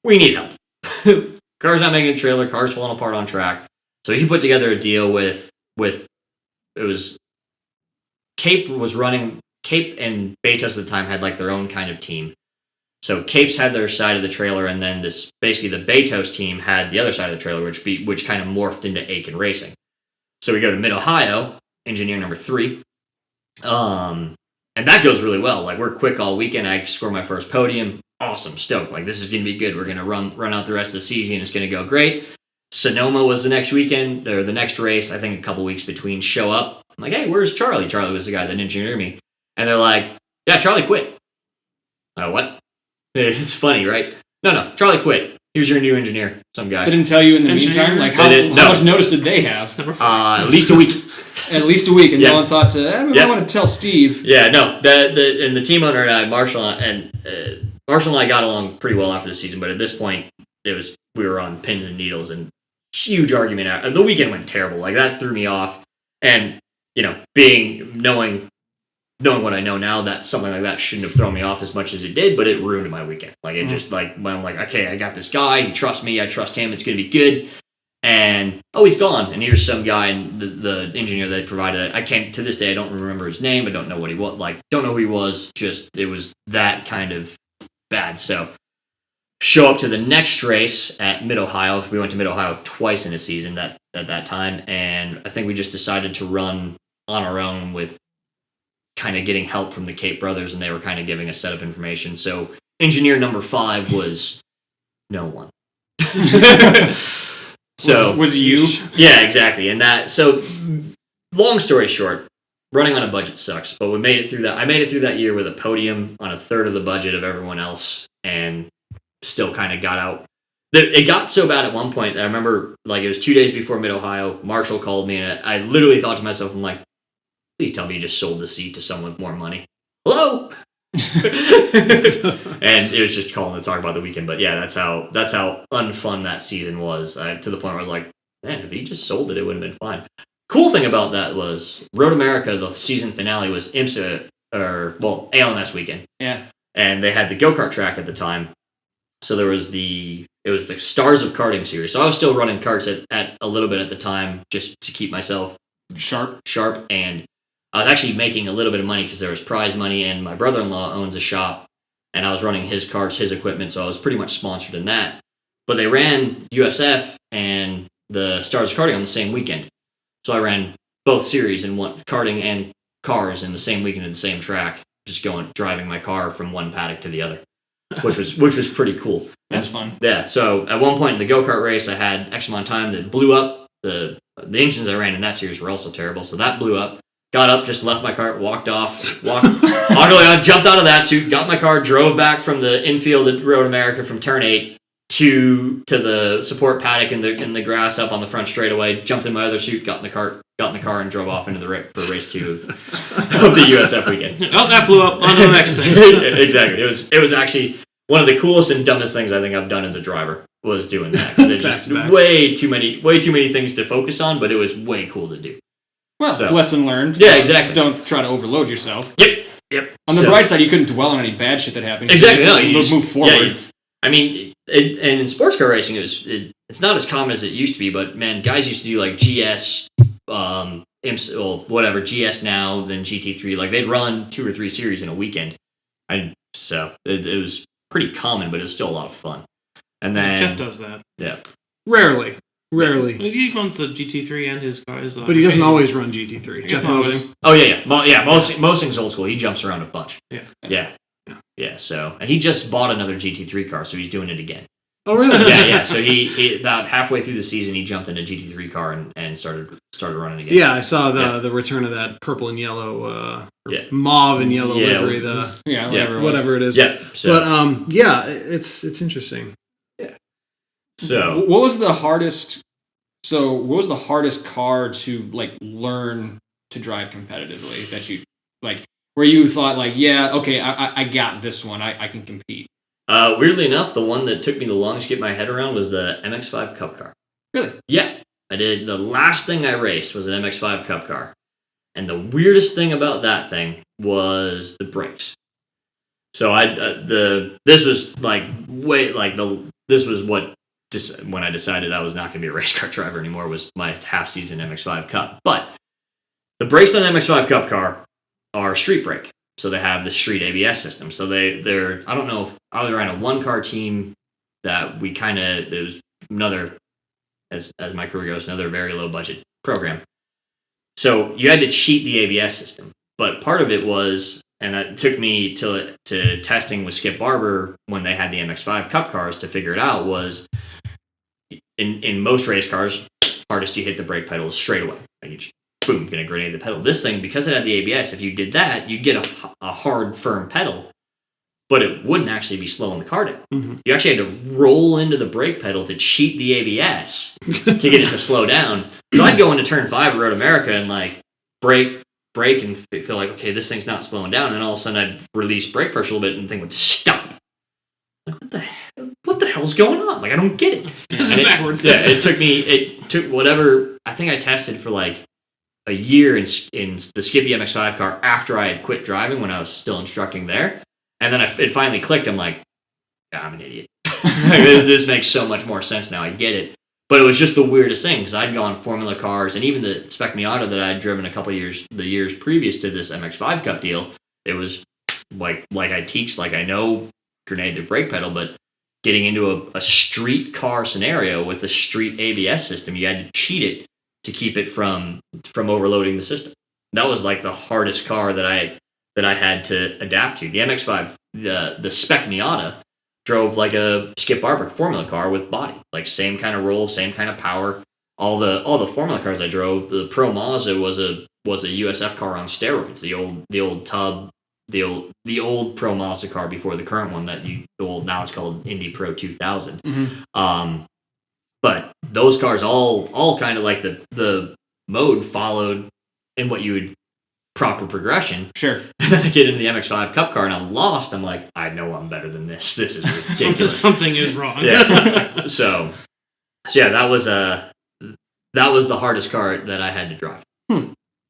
we need help. Car's not making a trailer. Car's falling apart on track. So he put together a deal with it was Cape was running. Cape and Betos at the time had like their own kind of team. So Capes had their side of the trailer, and then basically the Betos team had the other side of the trailer, which kind of morphed into Aiken Racing. So we go to Mid-Ohio, engineer number 3. And that goes really well. Like, we're quick all weekend. I score my first podium. Awesome. Stoked. Like, this is going to be good. We're going to run out the rest of the season. It's going to go great. Sonoma was the next weekend, or the next race, I think a couple weeks between. Show up. I'm like, hey, where's Charlie? Charlie was the guy that engineered me. And they're like, yeah, Charlie quit. What? It's funny, right? No, Charlie quit. Here's your new engineer, some guy. They didn't tell you in the meantime? Like, how much notice did they have? At least a week. At least a week, and no one thought I want to tell Steve. Yeah, no. The team owner and I, Marshall and I got along pretty well after the season, but at this point, we were on pins and needles, and huge argument. The weekend went terrible. Like, that threw me off, and knowing what I know now, that something like that shouldn't have thrown me off as much as it did, but it ruined my weekend. Like, it just, like, when I'm like, okay, I got this guy, he trusts me, I trust him, it's going to be good, and, he's gone, and here's some guy, and the engineer that provided it, I can't, to this day, I don't remember his name, I don't know what he was, don't know who he was, just, it was that kind of bad. So, show up to the next race at Mid-Ohio. We went to Mid-Ohio twice in a season at that time, and I think we just decided to run on our own with kind of getting help from the Cape brothers, and they were kind of giving us setup information. So engineer number 5 was no one. So was you? Yeah, exactly. And so long story short, running on a budget sucks, but we made it through that. I made it through that year with a podium on a third of the budget of everyone else, and still kind of got out. It got so bad at one point, I remember, like, it was 2 days before Mid-Ohio, Marshall called me, and I literally thought to myself, I'm like, please tell me you just sold the seat to someone with more money. Hello? And it was just calling to talk about the weekend. But yeah, that's how unfun that season was. To the point where I was like, man, if he just sold it, it would have been fine. Cool thing about that was Road America, the season finale was ALMS weekend. Yeah. And they had the go-kart track at the time. So it was the Stars of Karting series. So I was still running karts at a little bit at the time just to keep myself sharp, and I was actually making a little bit of money because there was prize money, and my brother-in-law owns a shop, and I was running his karts, his equipment, so I was pretty much sponsored in that. But they ran USF and the Stars of Karting on the same weekend. So I ran both series in one, karting and cars in the same weekend at the same track, just driving my car from one paddock to the other, which was pretty cool. That's fun. Yeah. So at one point in the go-kart race, I had X amount of time that blew up. The engines I ran in that series were also terrible, so that blew up. Got up, just left my car, walked off, jumped out of that suit, got my car, drove back from the infield at Road America from turn 8 to the support paddock in the grass up on the front straightaway, jumped in my other suit, got in the car and drove off into for race 2 of the USF weekend. Oh, that blew up. On to the next thing. Exactly. It was actually one of the coolest and dumbest things I think I've done as a driver was doing that, because there's just way too many things to focus on, but it was way cool to do. Well, lesson learnned. Yeah, exactly. Don't try to overload yourself. Yep. On the bright side, you couldn't dwell on any bad shit that happened. Exactly. No, you just move forward. Yeah, I mean, and in sports car racing, it's not as common as it used to be, but man, guys used to do like GS, whatever, GS now, then GT3. Like they'd run 2 or 3 series in a weekend. So it was pretty common, but it was still a lot of fun. And then Jeff does that. Yeah. Rarely. He runs the GT3 and his cars. But he doesn't always run GT3. Just always. Oh, yeah. Mosing's old school. He jumps around a bunch. Yeah. So, and he just bought another GT3 car, so he's doing it again. Oh, really? Yeah. So he about halfway through the season, he jumped in a GT3 car and started running again. Yeah, I saw the return of that purple and yellow, mauve and yellow livery. Whatever it is. Yeah. So, but it's interesting. Yeah. So what was the hardest car to like learn to drive competitively that you like, where you thought like, yeah, okay, I got this one, I can compete? Weirdly enough, the one that took me the longest to get my head around was the MX-5 Cup car. Really? Yeah, I did. The last thing I raced was an MX-5 Cup car, and the weirdest thing about that thing was the brakes. So this was what. When I decided I was not going to be a race car driver anymore, was my half-season MX-5 Cup. But the brakes on an MX-5 Cup car are street brake, so they have the street ABS system. So they're I don't know if I ran a one-car team that it was another, as my career goes, another very low-budget program. So you had to cheat the ABS system, but part of it was, and that took me to testing with Skip Barber when they had the MX-5 Cup cars to figure it out, was in most race cars, hardest you hit the brake pedal is straight away. Like you just, boom, gonna grenade the pedal. This thing, because it had the ABS, if you did that, you'd get a hard, firm pedal, but it wouldn't actually be slowing the car down. Mm-hmm. You actually had to roll into the brake pedal to cheat the ABS to get it to slow down. So I'd go into turn 5 at Road America and like brake and feel like, okay, this thing's not slowing down, and then all of a sudden I'd release brake pressure a little bit and the thing would stop. Like, what the hell's going on? Like, I don't get it. This is backwards. Yeah, it took whatever, I think I tested for like a year in the Skippy MX-5 car after I had quit driving when I was still instructing there. And then it finally clicked. I'm like, I'm an idiot. This makes so much more sense now. I get it. But it was just the weirdest thing, because I'd gone Formula cars, and even the Spec Miata that I'd driven a couple years, the years previous to this MX-5 Cup deal, it was like I teach, like I know grenade the brake pedal, but getting into a street car scenario with the street ABS system, you had to cheat it to keep it from overloading the system. That was like the hardest car that I had to adapt to. The MX-5, the Spec Miata, drove like a Skip Barber Formula car with body, like same kind of roll, same kind of power. All the Formula cars I drove, the Pro Mazda was a USF car on steroids. The old tub, the old Pro Mazda car before the current one now it's called Indy Pro 2000. Mm-hmm. But those cars all kind of like the mode followed in what you would proper progression. Sure. And then I get into the MX-5 Cup car and I'm lost. I'm like, I know I'm better than this. This is ridiculous. Something is wrong. Yeah. So yeah, that was the hardest car that I had to drive.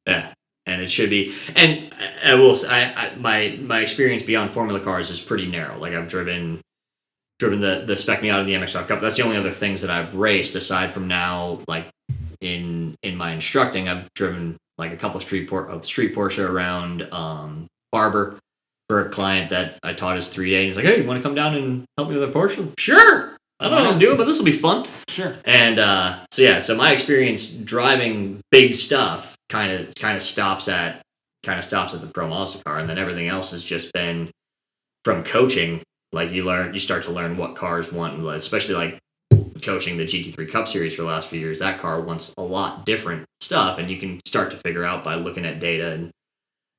Yeah. And it should be. And I will say, my experience beyond Formula cars is pretty narrow. Like I've driven driven the Spec Miata, the MX-5 Cup. That's the only other things that I've raced aside from now, like in my instructing. I've driven like a couple street Porsche around Barber for a client that I taught his 3-day. He's like, hey, you want to come down and help me with a Porsche? Sure. I don't know what I'm doing, but this will be fun. Sure. And so my experience driving big stuff kind of stops at the Pro Mazda car, and then everything else has just been from coaching. Like you start to learn what cars want, especially like coaching the GT3 Cup Series for the last few years. That car wants a lot different stuff, and you can start to figure out by looking at data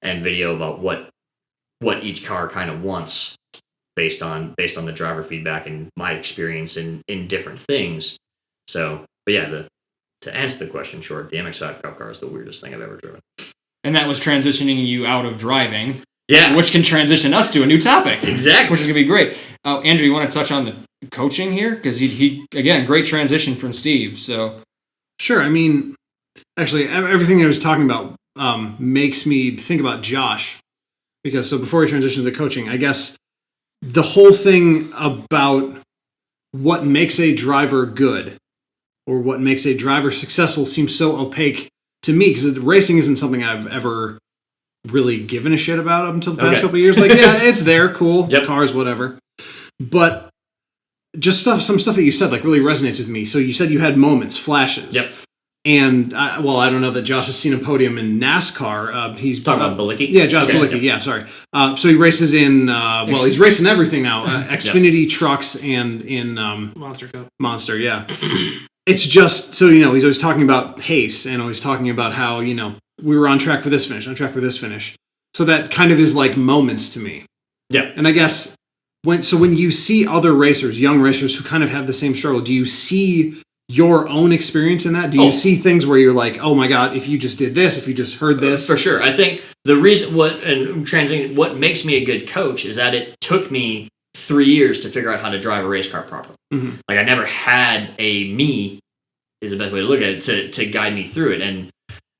and video about what each car kind of wants based on the driver feedback and my experience in different things. So, but yeah, to answer the question short, the MX-5 Cup car is the weirdest thing I've ever driven. And that was transitioning you out of driving. Yeah. Which can transition us to a new topic. Exactly. Which is going to be great. Andrew, you want to touch on the coaching here? Because he again, great transition from Steve. So, sure. I mean, actually, everything I was talking about makes me think about Josh. Because before we transition to the coaching, I guess the whole thing about what makes a driver good or what makes a driver successful seems so opaque to me, because racing isn't something I've ever really given a shit about up until the past couple of years. Like, yeah, it's there, cool, cars, whatever. But just some stuff that you said like really resonates with me. So you said you had moments, flashes. Yep. And I don't know that Josh has seen a podium in NASCAR. He's talking about Bilicki. Yeah, Josh Bilicki. Yep. Yeah, sorry. So he races in. He's racing everything now. Xfinity trucks and in Monster Cup. Monster, yeah. It's just so he's always talking about pace and always talking about how we were on track for this finish, So that kind of is like moments to me. Yeah. And I guess when you see other racers, young racers who kind of have the same struggle, do you see your own experience in that? Do you see things where you're like, oh my God, if you just did this, if you just heard this? For sure. I think the reason what makes me a good coach is that it took me 3 years to figure out how to drive a race car properly. Mm-hmm. Like I never had a me, is the best way to look at it, to guide me through it.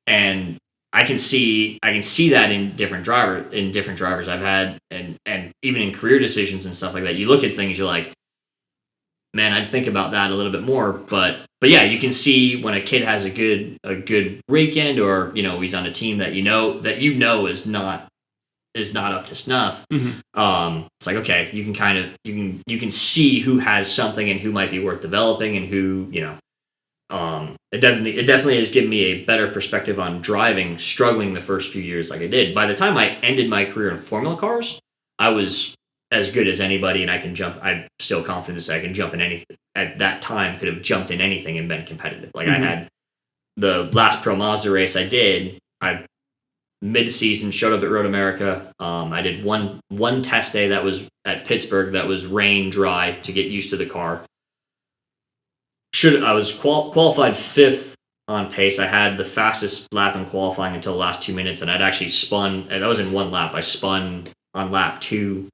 And I can see that in different drivers I've had, and even in career decisions and stuff like that. You look at things, you're like, man, I'd think about that a little bit more. But yeah, you can see when a kid has a good weekend, or he's on a team that you know is not up to snuff. Mm-hmm. It's like, okay, you can see who has something and who might be worth developing, and who it definitely has given me a better perspective on driving, struggling the first few years like I did. By the time I ended my career in Formula cars, I was as good as anybody, and I can jump. I'm still confident to say I can jump in anything. At that time, could have jumped in anything and been competitive. Like I had the last Pro Mazda race I did. I mid-season showed up at Road America. I did one test day that was at Pittsburgh. That was rain dry to get used to the car. I was qualified 5th on pace. I had the fastest lap in qualifying until the last 2 minutes, and I'd actually spun. And that was in one lap. I spun on lap 2.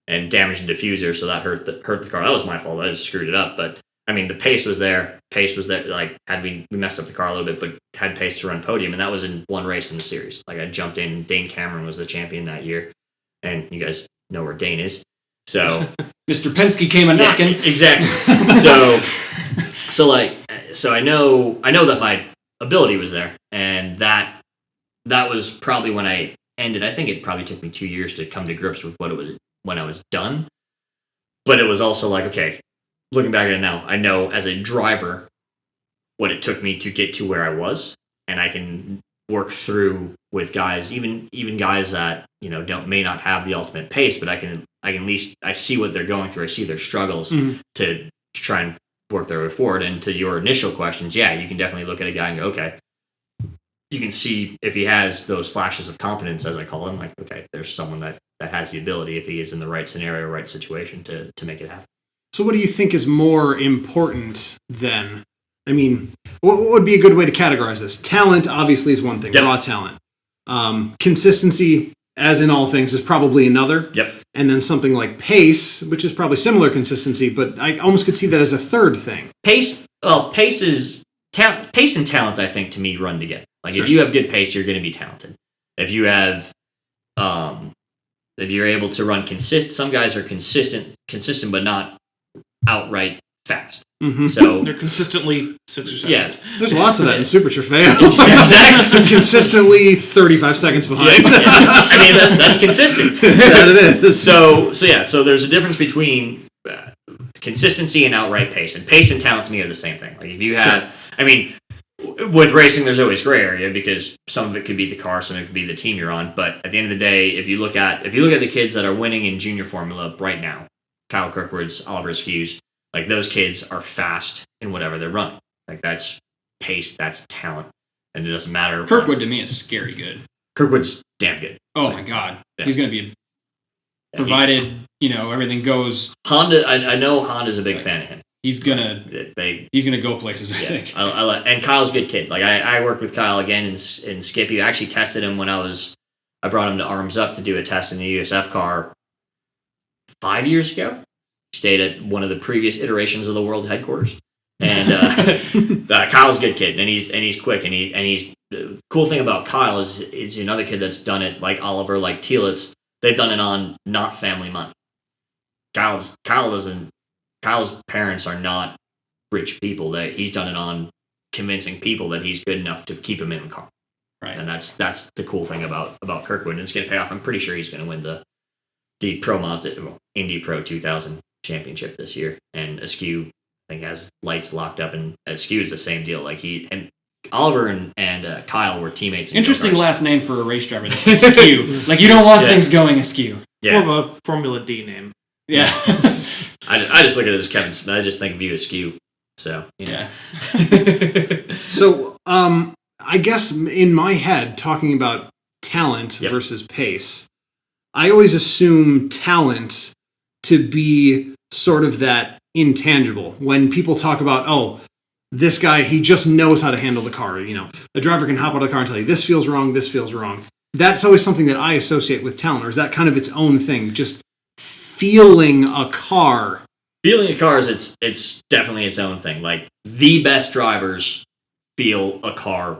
And damaged the diffuser, so that hurt the car. That was my fault. I just screwed it up. But I mean, the pace was there. Like, had we messed up the car a little bit, but had pace to run podium, and that was in one race in the series. Like I jumped in. Dane Cameron was the champion that year, and you guys know where Dane is. So Mr. Penske came a knocking. Exactly. So I know that my ability was there, and that was probably when I ended. I think it probably took me 2 years to come to grips with what it was when I was done. But it was also like, okay, looking back at it now, I know as a driver what it took me to get to where I was, and I can work through with guys, even guys that may not have the ultimate pace, but I can at least I see what they're going through, I see their struggles to try and work their way forward. And to your initial questions, yeah, you can definitely look at a guy and go, okay, you can see if he has those flashes of competence, as I call them, like, okay, there's someone that has the ability, if he is in the right scenario, right situation, to make it happen. So what do you think is more important then? I mean, what would be a good way to categorize this? Talent, obviously, is one thing, raw talent. Consistency, as in all things, is probably another. Yep. And then something like pace, which is probably similar consistency, but I almost could see that as a third thing. Pace and talent, I think, to me, run together. Like, sure. If you have good pace, you're going to be talented. If you have, if you're able to run some guys are consistent, but not outright fast. Mm-hmm. So they're consistently 6 or 7. Yeah, there's lots of that in Super Trofeo. Exactly. Consistently 35 seconds behind. Yeah. I mean, that's consistent. That it is. So there's a difference between consistency and outright pace. And pace and talent to me are the same thing. Like if you have, sure. I mean, with racing, there's always gray area because some of it could be the car, some of it could be the team you're on. But at the end of the day, if you look at the kids that are winning in junior formula right now, Kyle Kirkwood's, Oliver Askew's, like those kids are fast in whatever they're running. Like that's pace, that's talent, and it doesn't matter. Kirkwood to me is scary good. Kirkwood's damn good. Oh my god, yeah. He's going to be provided everything goes. Honda, I know Honda's a big fan of him. He's gonna go places. I think. And Kyle's a good kid. Like I worked with Kyle again in Skippy. I actually tested him when I brought him to Arms Up to do a test in the USF car 5 years ago. Stayed at one of the previous iterations of the world headquarters, and Kyle's a good kid, and he's quick, and he's the cool thing about Kyle is it's another kid that's done it like Oliver, like Teelitz. They've done it on not family money. Kyle's parents are not rich people. That he's done it on convincing people that he's good enough to keep him in the car. Right, and that's the cool thing about Kirkwood, and it's going to pay off. I'm pretty sure he's going to win the Pro Mazda Indy Pro 2000 championship this year, and Askew I think has lights locked up, and Askew is the same deal. Like he and Oliver and Kyle were teammates. Interesting last name for a race driver. Askew. Like you don't want things going askew. Yeah. More of a Formula D name. Yeah. I just look at it as Kevin. I just think of you Askew. So yeah. So I guess in my head, talking about talent versus pace, I always assume talent to be sort of that intangible. When people talk about, oh, this guy, he just knows how to handle the car. A driver can hop out of the car and tell you, this feels wrong, this feels wrong. That's always something that I associate with talent, or is that kind of its own thing? Just feeling a car. Feeling a car is it's definitely its own thing. Like the best drivers feel a car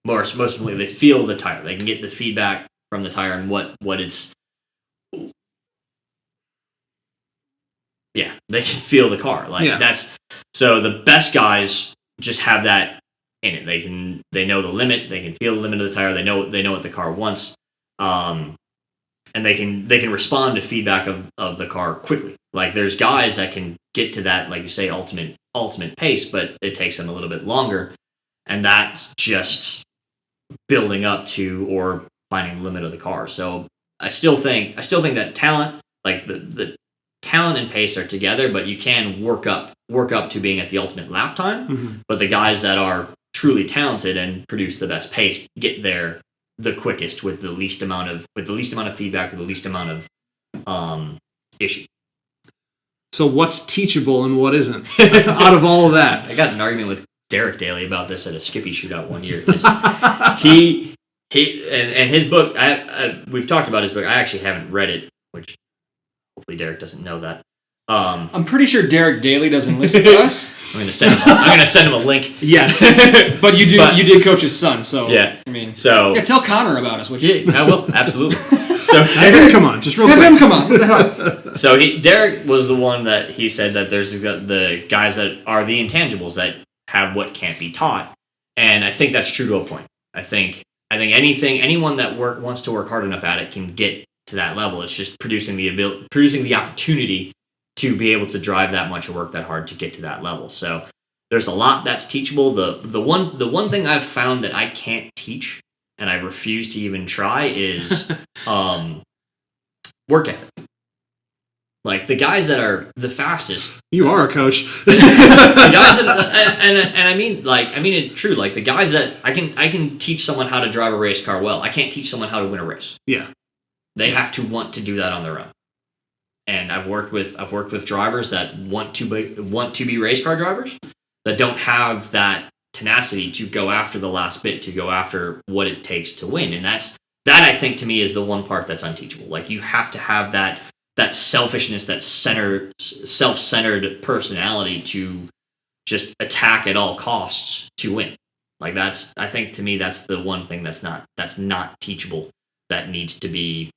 most importantly, they feel the tire. They can get the feedback from the tire and what it's. Yeah, they can feel the car. That's so the best guys just have that in it. They know the limit. They can feel the limit of the tire. They know what the car wants, and they can respond to feedback of the car quickly. Like there's guys that can get to that, like you say, ultimate pace, but it takes them a little bit longer, and that's just building up to or finding the limit of the car. So I still think that talent, like the talent and pace are together, but you can work up to being at the ultimate lap time. Mm-hmm. But the guys that are truly talented and produce the best pace get there the quickest with the least amount of feedback, with the least amount of issue. So what's teachable and what isn't out of all of that? I got an argument with Derek Daly about this at a Skippy shootout one year. he and his book. We've talked about his book. I actually haven't read it, which hopefully Derek doesn't know that. I'm pretty sure Derek Daly doesn't listen to us. I'm gonna send him a link. Yes, but you did coach his son, so yeah. I mean, so tell Connor about us, would you? Yeah, I will absolutely. So have him come on, just real quick. Have him come on. What the hell? So Derek was the one that he said that there's the guys that are the intangibles that have what can't be taught, and I think that's true to a point. I think anyone that wants to work hard enough at it can get to that level. It's just producing the opportunity to be able to drive that much or work that hard to get to that level. So there's a lot that's teachable. The one thing I've found that I can't teach and I refuse to even try is work ethic. Like the guys that are the fastest. You are a coach. The guys that, and I mean it true. Like the guys that I can teach someone how to drive a race car well. I can't teach someone how to win a race. Yeah. They have to want to do that on their own. And I've worked with drivers that want to be race car drivers that don't have that tenacity to go after the last bit, to go after what it takes to win. And that I think to me is the one part that's unteachable. Like you have to have that selfishness, that self-centered personality to just attack at all costs to win. Like I think to me that's the one thing that's not teachable, that needs to be,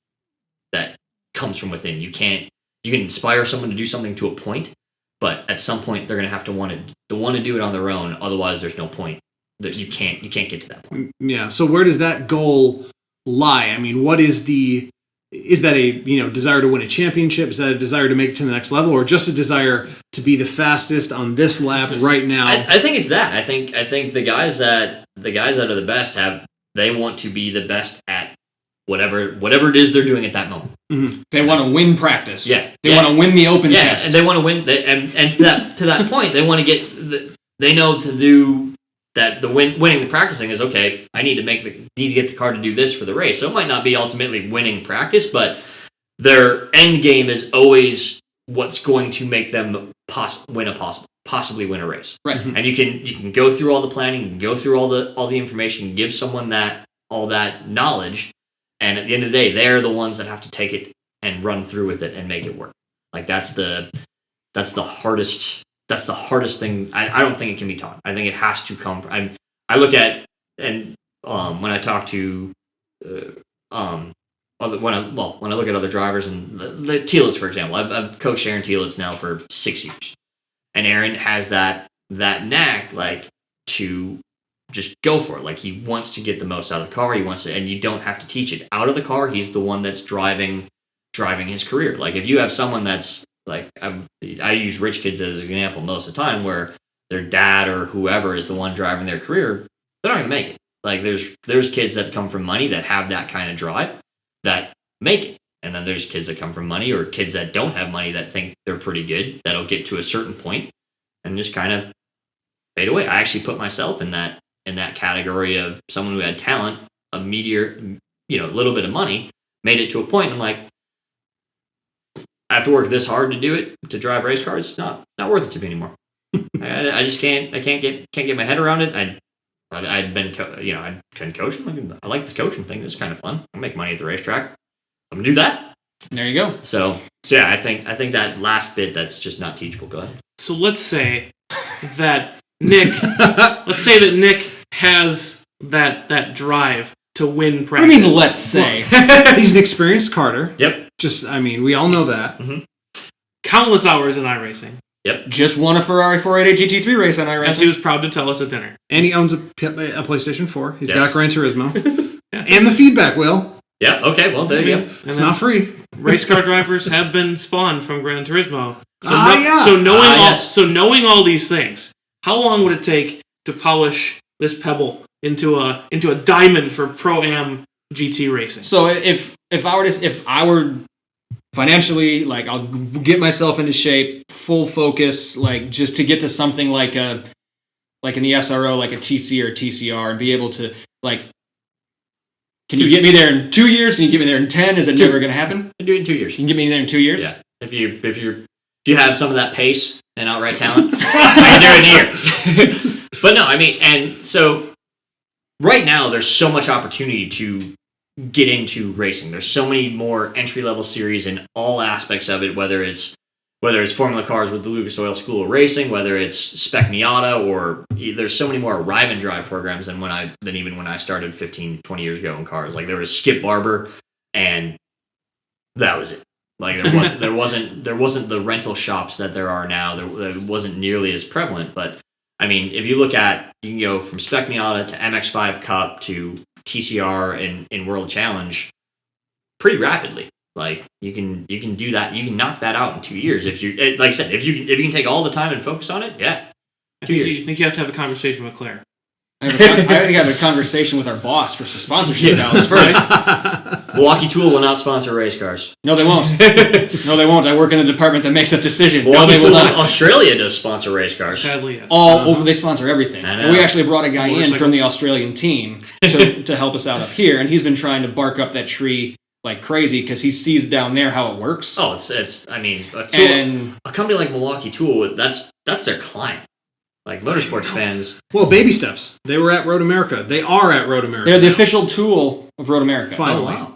that comes from within. You can inspire someone to do something to a point, But at some point, they're going to have to want to do it on their own. Otherwise, there's no point. That you can't get to that point. Yeah. So where does that goal lie? I mean, what is that a desire to win a championship? Is that a desire to make it to the next level, or just a desire to be the fastest on this lap right now? I think it's that. I think the guys that are the best they want to be the best at whatever it is they're doing at that moment. Mm-hmm. They want to win practice. Yeah. They want to win the open test. And they want to win. And to that point, they want to get. They know to do that. Winning the practicing is okay. I need to get the car to do this for the race. So it might not be ultimately winning practice, but their end game is always what's going to make them possibly win a race. Right. And you can go through all the planning, you can go through all the information, give someone all that knowledge, and at the end of the day, they're the ones that have to take it and run through with it and make it work. Like that's the hardest thing. I don't think it can be taught. I think it has to come from. I look at when I talk to when I look at other drivers and the Thielitz, for example, I've coached Aaron Thielitz now for 6 years, and Aaron has that knack like to just go for it. Like he wants to get the most out of the car. He wants to, and you don't have to teach it. Out of the car, he's the one that's driving his career. Like if you have someone that's like I use rich kids as an example most of the time, where their dad or whoever is the one driving their career, they're not gonna make it. Like there's kids that come from money that have that kind of drive that make it, and then there's kids that come from money or kids that don't have money that think they're pretty good that'll get to a certain point and just kind of fade away. I actually put myself in that category of someone who had talent, a meteor, a little bit of money, made it to a point. I'm like, I have to work this hard to do it, to drive race cars. It's not worth it to me anymore. I just can't. I can't get my head around it. I'd been coaching. I like the coaching thing. This is kind of fun. I make money at the racetrack. I'm gonna do that. There you go. So yeah, I think that last bit that's just not teachable. Go ahead. So let's say that Nick has that drive to win practice. I mean, let's say he's an experienced karter. Yep. We all know that. Mm-hmm. Countless hours in iRacing. Yep. Just won a Ferrari 488 GT3 race on iRacing. As he was proud to tell us at dinner. And he owns a PlayStation 4. He's got Gran Turismo. Yeah. And the feedback wheel. Yeah, okay, well, there you go. It's not free. Race car drivers have been spawned from Gran Turismo. So knowing all these things, how long would it take to polish this pebble into a diamond for Pro-Am GT racing? So if I were financially, like, I'll get myself into shape, full focus, like, just to get to something like in the SRO, like a TC or TCR, and be able to, like, can you get me there in 2 years? Can you get me there in 10? Is it never going to happen? I do it in 2 years. You can get me there in 2 years? Yeah. If you have some of that pace and outright talent, I can do it in a year. But no, I mean, and so right now there's so much opportunity to get into racing. There's so many more entry-level series in all aspects of it, whether it's Formula Cars with the Lucas Oil School of Racing, whether it's Spec Miata, or there's so many more arrive and drive programs than even when I started 15, 20 years ago in cars. Like there was Skip Barber, and that was it. Like there wasn't the rental shops that there are now. There wasn't nearly as prevalent. But I mean, if you look at, you can go from Spec Miata to MX-5 Cup to TCR in World Challenge pretty rapidly. Like you can do that. You can knock that out in 2 years if you, like I said, if you can take all the time and focus on it. Yeah, 2 years. I think you have to have a conversation with Claire. I think I have a conversation with our boss for some sponsorship dollars first. Milwaukee Tool will not sponsor race cars. No, they won't. No, they won't. I work in the department that makes that decision. Milwaukee no, they will not. Australia does sponsor race cars. Sadly, yes. All over, they sponsor everything. I know. We actually brought a guy in from the Australian team to help us out up here, and he's been trying to bark up that tree like crazy because he sees down there how it works. Oh, it's. I mean, a company like Milwaukee Tool, that's their client. Like motorsports fans. Well, baby steps. They were at Road America. They are at Road America. They're the official tool of Road America. Finally. Oh, wow.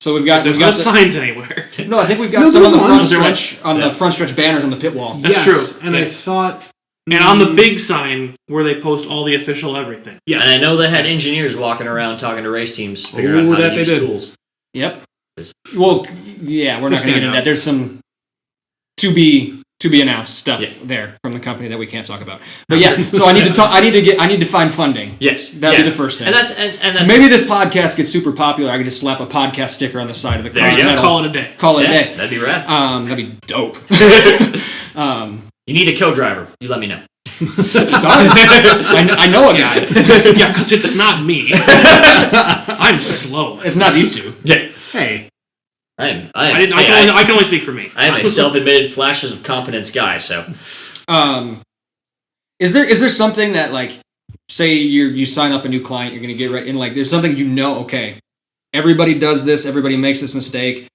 So we've got. There's no signs anywhere. No, I think we've got some on the front stretch the front stretch banners on the pit wall. That's true. And I thought. And on the big sign where they post all the official everything. Yes. And I know they had engineers walking around talking to race teams, figuring out how to use tools. Yep. Well, yeah, we're not going to get into that. There's some to be to be announced stuff there from the company that we can't talk about. But so I need to find funding. Yes. That'd be the first thing. And that's maybe this podcast gets super popular. I could just slap a podcast sticker on the side of the car. There you go. Call it a day. Call it a day. That'd be rad. That'd be dope. You need a co-driver. You let me know. I know a guy. Yeah, because it's not me. I'm slow. It's not these two. Yeah. Hey. I can only speak for me. I am a self-admitted flashes of competence guy. So, is there something that, like, say you sign up a new client, you're going to get right in, like, there's something okay, everybody does this, everybody makes this mistake.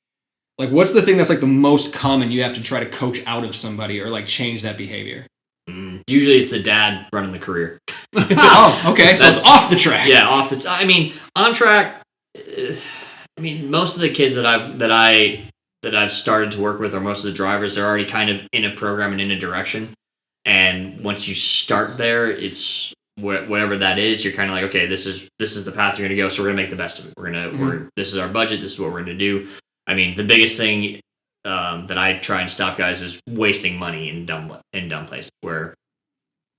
Like, what's the thing that's like the most common you have to try to coach out of somebody or like change that behavior? Usually it's the dad running the career. Oh, okay. So it's off the track. Yeah, I mean, on track. I mean, most of the kids that I've started to work with, or most of the drivers, they're already kind of in a program and in a direction. And once you start there, it's whatever that is. You're kind of like, okay, this is the path you're going to go. So we're going to make the best of it. This is our budget. This is what we're going to do. I mean, the biggest thing that I try and stop guys is wasting money in dumb places. Where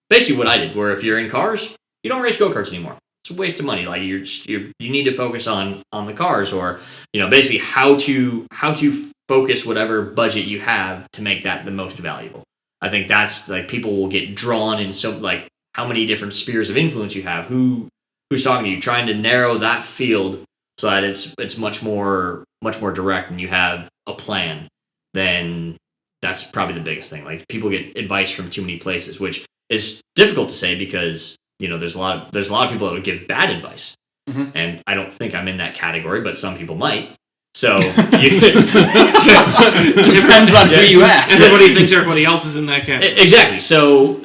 basically what I did, where if you're in cars, you don't race go-karts anymore. It's a waste of money. Like you need to focus on the cars, or basically how to focus whatever budget you have to make that the most valuable. I think that's like people will get drawn in so like how many different spheres of influence you have, who's talking to you, trying to narrow that field so that it's much more direct and you have a plan. Then that's probably the biggest thing. Like people get advice from too many places, which is difficult to say because there's a lot of people that would give bad advice, and I don't think I'm in that category, but some people might. So it depends on who you ask. Everybody thinks everybody else is in that category. Exactly. So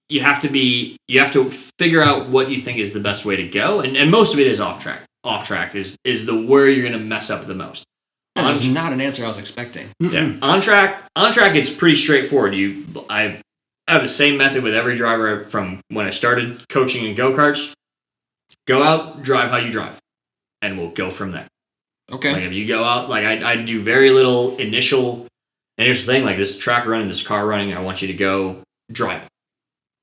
you have to figure out what you think is the best way to go, and most of it is off track. Off track is the where you're going to mess up the most. That was not an answer I was expecting. Yeah. On track, it's pretty straightforward. I have the same method with every driver from when I started coaching in go-karts. Go out, drive how you drive, and we'll go from there. Okay. Like if you go out, like I do very little initial thing, like this track running, this car running, I want you to go drive it.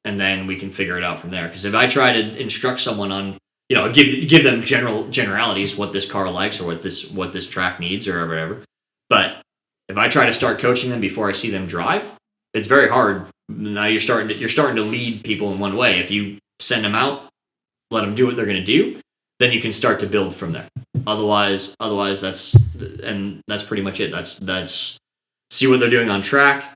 And then we can figure it out from there. Because if I try to instruct someone on, give them generalities, what this car likes or what this track needs or whatever. But if I try to start coaching them before I see them drive, it's very hard. Now you're starting to lead people in one way. If you send them out, let them do what they're going to do, then you can start to build from there. Otherwise that's pretty much it. That's see what they're doing on track,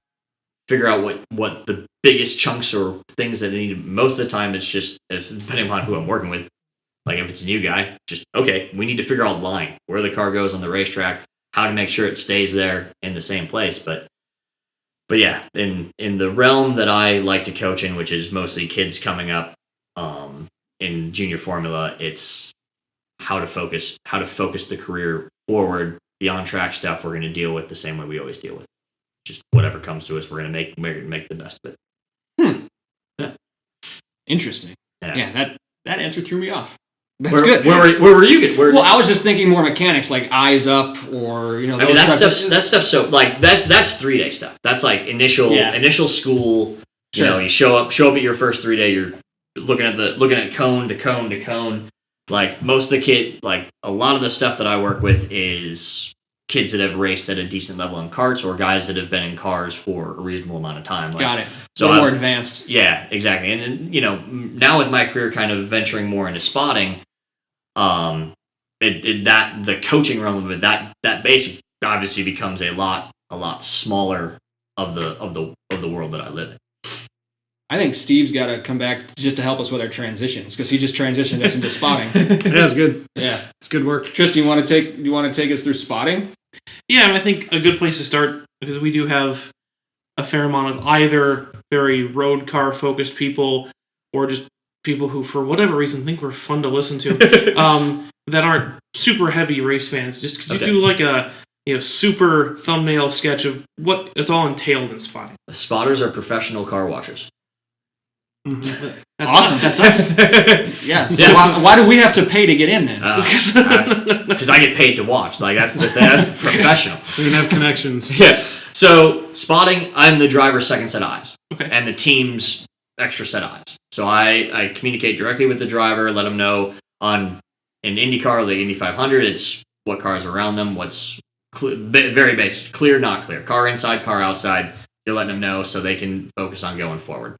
figure out what the biggest chunks or things that they need. Most of the time it's just depending upon who I'm working with. Like if it's a new guy, just okay, we need to figure out line, where the car goes on the racetrack, how to make sure it stays there in the same place. But yeah, in the realm that I like to coach in, which is mostly kids coming up in junior formula, it's how to focus the career forward. The on-track stuff we're going to deal with the same way we always deal with. Just whatever comes to us, we're going to make the best of it. Yeah. Interesting. Yeah, that answer threw me off. That's good. Where were you? Well, I was just thinking more mechanics, like eyes up, or I mean that stuff. So like that's 3-day stuff. That's like initial school. Sure. You show up at your first 3-day. You're looking at cone to cone to cone. Like most of like a lot of the stuff that I work with is kids that have raced at a decent level in karts or guys that have been in cars for a reasonable amount of time. Like, got it. So more advanced. Yeah, exactly. And then, now with my career kind of venturing more into spotting, the coaching realm of it, that basic obviously becomes a lot smaller of the world that I live in. I think Steve's got to come back just to help us with our transitions because he just transitioned us into spotting. Yeah, it's good. Yeah, it's good work. Tristan, you want to take us through spotting? Yeah, I think a good place to start, because we do have a fair amount of either very road car focused people or just people who, for whatever reason, think we're fun to listen to, that aren't super heavy race fans. Just could you do like a super thumbnail sketch of what is all entailed in spotting? Spotters are professional car watchers. That's awesome. That's us. Yeah. So why do we have to pay to get in then? Because I get paid to watch. Like that's professional. We can have connections. Yeah. So spotting, I'm the driver's second set of eyes. Okay. And the team's extra set of eyes. So I communicate directly with the driver, let them know on an IndyCar, the Indy 500, it's what cars are around them, what's very basic, clear, not clear. Car inside, car outside. You're letting them know so they can focus on going forward.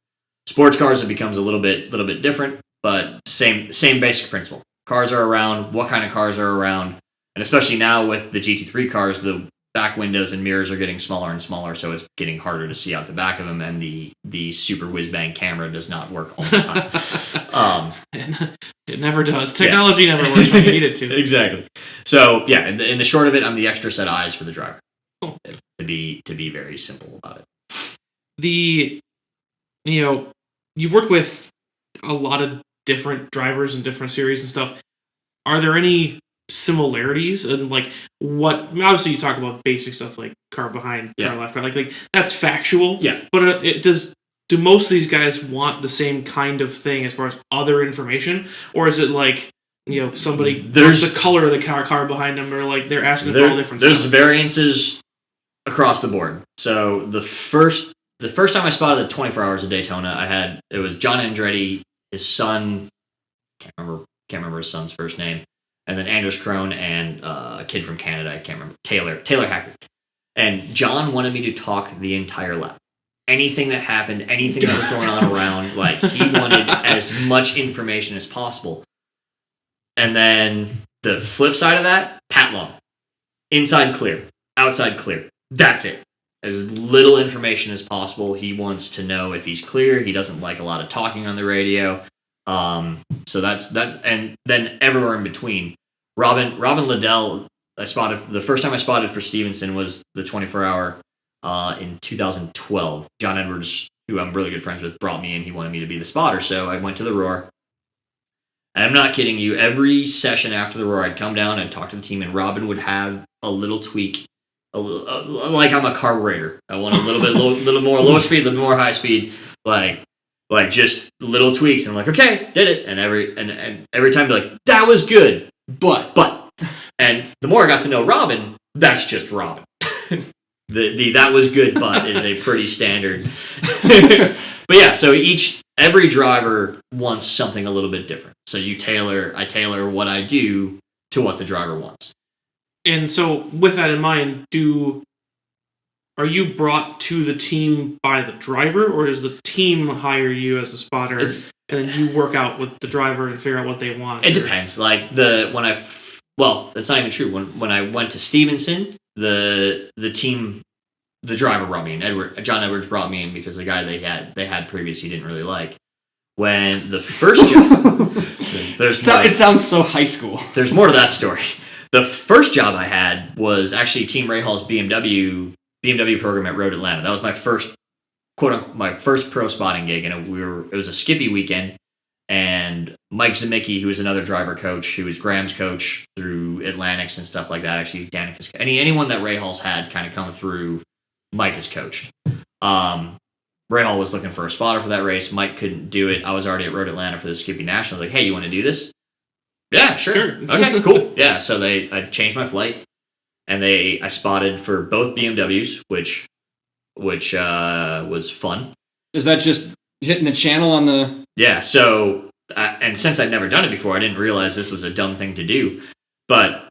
Sports cars, it becomes a little bit different, but same basic principle. Cars are around, what kind of cars are around, and especially now with the GT3 cars, the back windows and mirrors are getting smaller and smaller, so it's getting harder to see out the back of them, and the super whiz-bang camera does not work all the time. It never does. Technology never works when you need it to. Exactly. So, yeah, in the short of it, I'm the extra set of eyes for the driver. Cool. To be very simple about it. You've worked with a lot of different drivers and different series and stuff. Are there any similarities in obviously you talk about basic stuff like car behind, car left, car like that's factual. Yeah. But do most of these guys want the same kind of thing as far as other information, or is it somebody there's the color of the car behind them, or they're asking for all different there's stuff? Variances across the board. So the first time I spotted the 24 Hours of Daytona, it was John Andretti, his son, can't remember his son's first name, and then Anders Krone and a kid from Canada, I can't remember, Taylor Hackett. And John wanted me to talk the entire lap. Anything that happened, anything that was going on around, he wanted as much information as possible. And then the flip side of that, Pat Long. Inside clear, outside clear. That's it. As little information as possible. He wants to know if he's clear. He doesn't like a lot of talking on the radio. So that's that. And then everywhere in between. Robin Liddell, the first time I spotted for Stevenson was the 24 hour in 2012. John Edwards, who I'm really good friends with, brought me in. He wanted me to be the spotter. So I went to the Roar. And I'm not kidding you. Every session after the Roar, I'd come down and talk to the team, and Robin would have a little tweak. Like I'm a carburetor. I want a little more low speed, a little more high speed, like just little tweaks. And I'm like, okay, did it. And every time, be like, that was good, but, and the more I got to know Robin, that's just Robin. the that was good, but is a pretty standard. But yeah, so every driver wants something a little bit different. So I tailor what I do to what the driver wants. And so, with that in mind, are you brought to the team by the driver, or does the team hire you as a spotter, and then you work out with the driver and figure out what they want? It depends. That's not even true. When I went to Stevenson, the team, the driver brought me in. John Edwards brought me in because the guy they had previous he didn't really like. When the first job, it sounds so high school. There's more to that story. The first job I had was actually Team Rahal's BMW program at Road Atlanta. That was my first, quote unquote, my first pro spotting gig, and it was a Skippy weekend. And Mike Zemicki, who was another driver coach, who was Graham's coach through Atlantics and stuff like that. Actually, Danica's anyone that Rahal's had kind of come through, Mike is coached. Rahal was looking for a spotter for that race. Mike couldn't do it. I was already at Road Atlanta for the Skippy Nationals. Like, hey, you want to do this? Yeah, sure. Okay, cool. Yeah, so I changed my flight, and I spotted for both BMWs, which was fun. Is that just hitting the channel on the? Yeah. So and since I'd never done it before, I didn't realize this was a dumb thing to do. But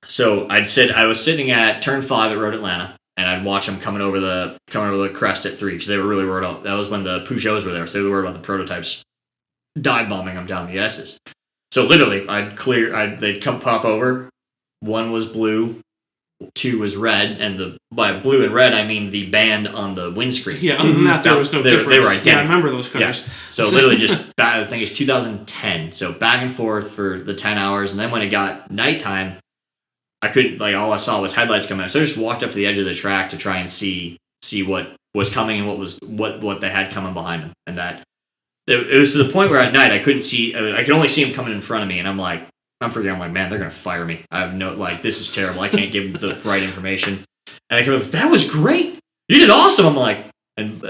so I was sitting at turn 5 at Road Atlanta, and I'd watch them coming over the crest at 3 because they were really worried about. That was when the Peugeots were there, so they were worried about the prototypes dive bombing them down the S's. So literally, they'd come pop over. 1 was blue, 2 was red, and by blue and red I mean the band on the windscreen. Yeah, other than that, there was no difference. They were identical. Yeah, I remember those cars. Yeah. So literally just I think it's 2010. So back and forth for the 10 hours, and then when it got nighttime, I couldn't all I saw was headlights coming out. So I just walked up to the edge of the track to try and see what was coming and what they had coming behind them, and that. It was to the point where at night I couldn't see. I could only see him coming in front of me, and I'm like, man, they're gonna fire me. I have this is terrible. I can't give the right information. And I come up, that was great. You did awesome. I'm like, and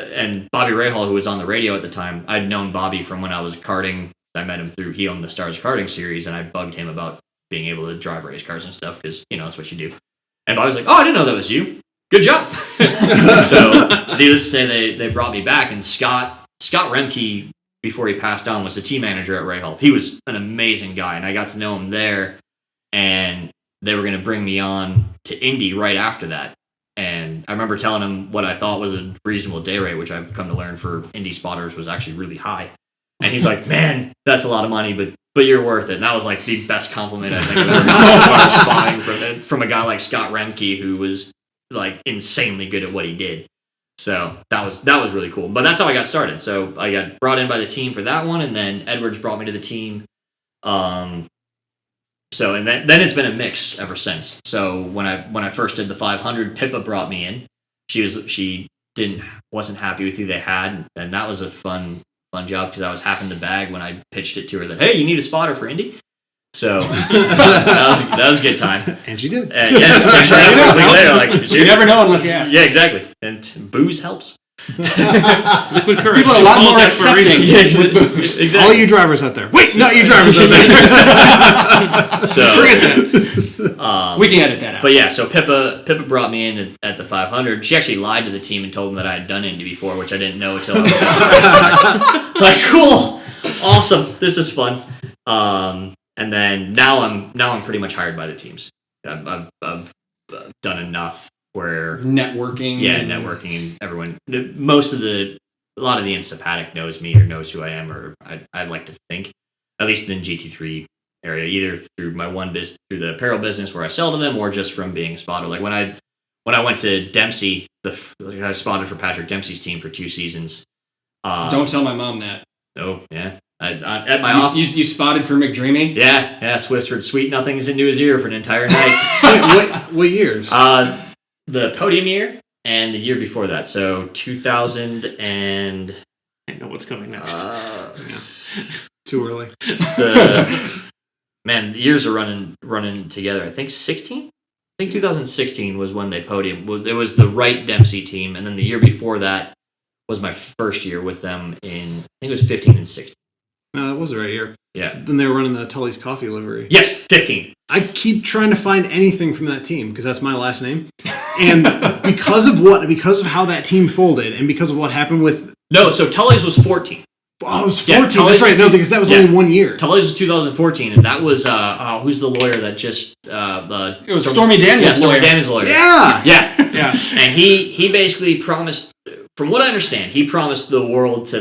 Bobby Rahal, who was on the radio at the time, I'd known Bobby from when I was karting. I met him he owned the Stars Karting series, and I bugged him about being able to drive race cars and stuff because that's what you do. And Bobby's like, oh, I didn't know that was you. good job. So needless to say, they brought me back, and Scott Remke, before he passed on, was the team manager at Ray Hall. He was an amazing guy, and I got to know him there, and they were going to bring me on to Indy right after that. And I remember telling him what I thought was a reasonable day rate, which I've come to learn for Indy spotters was actually really high. And he's like, man, that's a lot of money, but you're worth it. And that was like the best compliment I think I've ever gotten spotting from a guy like Scott Remke, who was like insanely good at what he did. So that was really cool. But that's how I got started. So I got brought in by the team for that one, and then Edwards brought me to the team. So and then it's been a mix ever since. So when I first did the 500, Pippa brought me in. She wasn't happy with who they had, and that was a fun job because I was half in the bag when I pitched it to her that, hey, you need a spotter for Indy. So that was a good time. And she did. You never know unless you ask. Yeah, exactly. And booze helps. Liquid courage. People are a lot more accepting with booze. Exactly. All you drivers out there. Wait, not you drivers out there. So forget that. We can edit that out. But yeah, so Pippa brought me in at the 500. She actually lied to the team and told them that I had done Indy before, which I didn't know until I was It's like, cool, awesome, this is fun. And then now I'm pretty much hired by the teams. I've done enough where networking. Yeah, networking, and everyone. A lot of the IMSA paddock knows me or knows who I am, or I'd like to think, at least in the GT3 area, either through my through the apparel business where I sell to them, or just from being a spotter. Like when I went to Dempsey, I spotted for Patrick Dempsey's team for 2 seasons. Don't tell my mom that. Oh yeah. At my office, you spotted for McDreamy? Yeah. Swissford, sweet nothing is into his ear for an entire night. What years? The podium year and the year before that. So 2000 and I know what's coming next. Too early. The years are running together. I think 16. I think 2016 was when they podiumed. It was the Wright Dempsey team, and then the year before that was my first year with them in, I think it was 15 and 16. No, that was the right year. Yeah. Then they were running the Tully's Coffee livery. Yes, 15. I keep trying to find anything from that team because that's my last name. And because of how that team folded and because of what happened with... No, so Tully's was 14. Oh, it was 14. Yeah, that's right. No, because that was only 1 year. Tully's was 2014, and that was, who's the lawyer that just... it was Stormy Daniels' lawyer. Stormy Daniels' lawyer. Yeah. And he basically promised, from what I understand, he promised the world to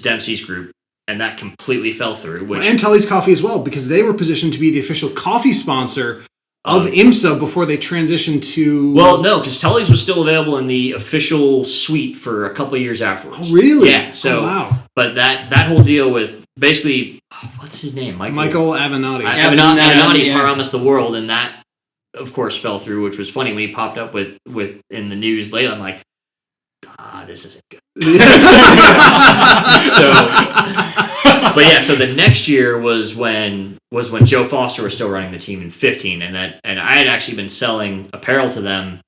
Dempsey's group, and that completely fell through. And Tully's Coffee as well, because they were positioned to be the official coffee sponsor of IMSA before they transitioned to... Well, no, because Tully's was still available in the official suite for a couple of years afterwards. Oh, really? Yeah. So, wow. But that whole deal with basically, what's his name? Michael Avenatti. Avenatti promised the world, and that, of course, fell through, which was funny when he popped up with in the news later. I'm like, this isn't good. So the next year was when Joe Foster was still running the team in 15, and I had actually been selling apparel to them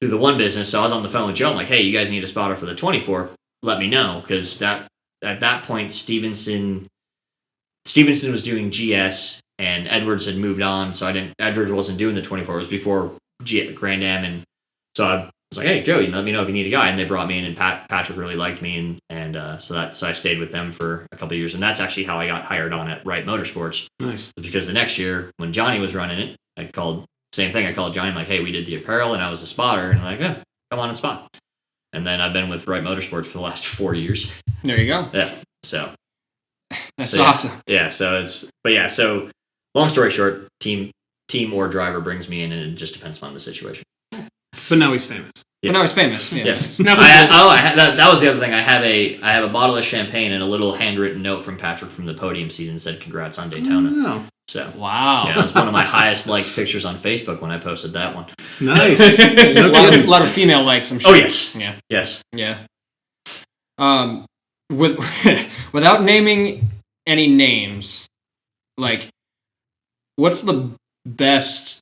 through the one business. So I was on the phone with Joe. I'm like, hey, you guys need a spotter for the 24? Let me know, because at that point Stevenson was doing GS and Edwards had moved on, so Edwards wasn't doing the 24. It was before Grand Am, and so I was like, hey, Joe, let me know if you need a guy. And they brought me in, and Patrick really liked me, and so I stayed with them for a couple of years, and that's actually how I got hired on at Wright Motorsports. Nice. Because the next year, when Johnny was running it, I called Johnny, like, hey, we did the apparel, and I was a spotter, and I'm like, yeah, come on and spot. And then I've been with Wright Motorsports for the last 4 years. There you go. Yeah, so. That's awesome. Yeah, so long story short, team or driver brings me in, and it just depends on the situation. But now he's famous. Yeah. But now he's famous. Yeah. Yes. That was the other thing. I have a bottle of champagne and a little handwritten note from Patrick from the podium season said congrats on Daytona. Oh. So wow. Yeah, it was one of my highest liked pictures on Facebook when I posted that one. Nice. a lot of female likes, I'm sure. Oh yes. Yeah. Yes. Yeah. Without naming any names, like, what's the best,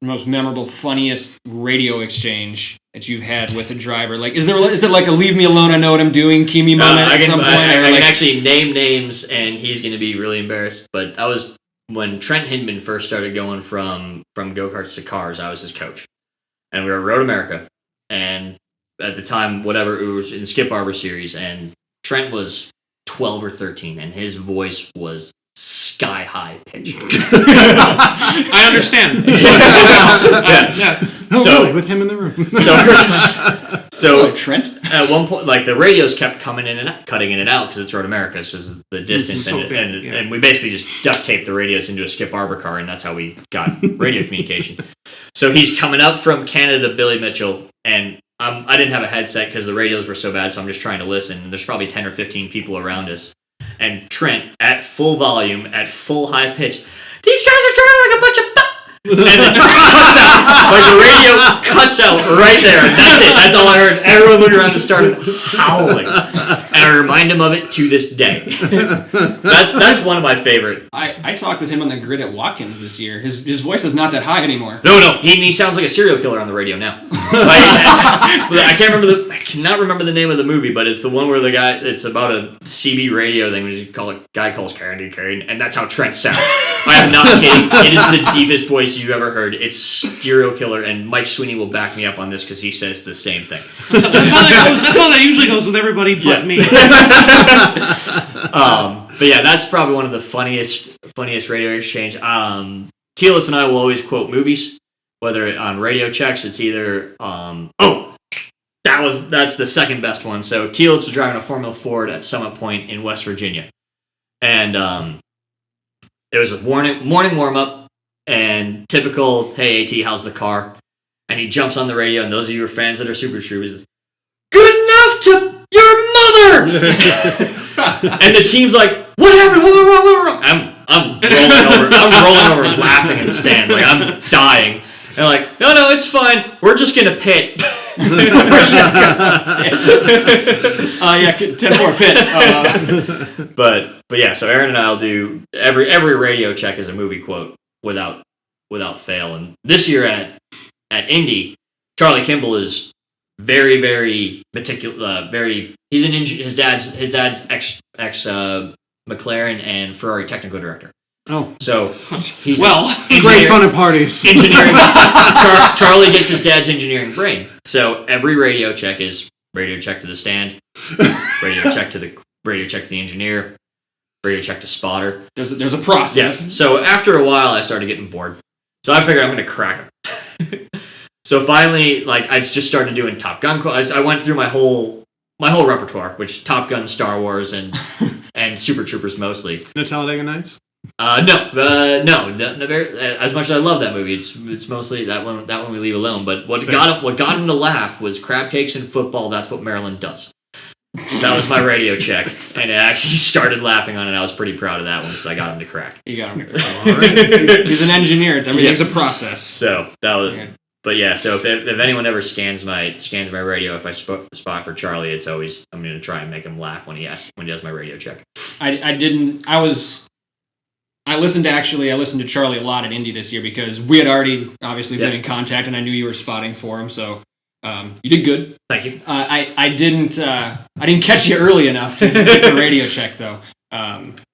most memorable, funniest radio exchange that you've had with a driver? Like, is it like a leave me alone, I know what I'm doing, Kimi moment at some point? I can actually name names, and he's going to be really embarrassed. But when Trent Hindman first started going from go-karts to cars, I was his coach. and we were Road America, and at the time, whatever, it was in Skip Barber series, and Trent was 12 or 13, and his voice was sky high pitch. I understand. Yeah. Oh, So- really? With him in the room. So Trent. at one point, like the radios kept coming in and out, cutting in and out because it's Road America, so it's the distance, So and, big, and, yeah. and we basically just duct taped the radios into a Skip Barber car, and that's how we got radio communication. So he's coming up from Canada to Billy Mitchell, and I didn't have a headset because the radios were so bad, so I'm just trying to listen, and there's probably 10 or 15 people around us. And Trent, at full volume, at full high pitch, these guys are driving like a bunch of and then cuts out. Like the radio cuts out right there. And that's it. That's all I heard. Everyone looked around and started howling. And I remind him of it to this day. That's one of my favorite. I talked with him on the grid at Watkins this year. His voice is not that high anymore. No, he sounds like a serial killer on the radio now. I cannot remember the name of the movie, but it's the one where the guy. It's about a CB radio thing. Where you call it guy calls Candy Cane, and that's how Trent sounds. I am not kidding. It is the deepest voice you've ever heard. It's serial killer, and Mike Sweeney will back me up on this because he says the same thing. That's how that usually goes with everybody but me. But yeah, that's probably one of the funniest radio exchange. Tealis and I will always quote movies, whether on radio checks. It's either that's the second best one. So Tealis was driving a Formula Ford at Summit Point in West Virginia, and it was a morning warm up, and typical, hey AT, how's the car? And he jumps on the radio, and those of you who are fans that are Super Troopers, good enough to your mother. And the team's like, what happened? What wrong? I'm rolling over laughing in the stand. Like, I'm dying. And like, no, it's fine. We're just gonna pit. Yeah, 10-4 pit. But yeah, so Aaron and I'll do every radio check is a movie quote without fail. And this year at Indy, Charlie Kimball is very, very meticulous. He's an his dad's ex McLaren and Ferrari technical director. Oh, so he's great fun at parties. Engineering. Charlie gets his dad's engineering brain. So every radio check is radio check to the stand, radio check to the engineer, radio check to spotter. There's a process. Yes. So after a while, I started getting bored. So I figured I'm going to crack him. So finally, like I just started doing Top Gun. I went through my whole repertoire, which Top Gun, Star Wars, and Super Troopers mostly. No Talladega Nights? No. As much as I love that movie, it's mostly that one we leave alone. But what got him to laugh was crab cakes and football. That's what Maryland does. That was my radio check, and it actually started laughing on it. I was pretty proud of that one because I got him to crack. You got him to crack. All right. He's an engineer. Everything's a process. So that was. Yeah. But yeah, so if anyone ever scans my radio, if I spot for Charlie, it's always I'm going to try and make him laugh when he does my radio check. I listened to Charlie a lot at Indy this year because we had already obviously been in contact, and I knew you were spotting for him. So you did good. Thank you. I didn't catch you early enough to get the radio check though.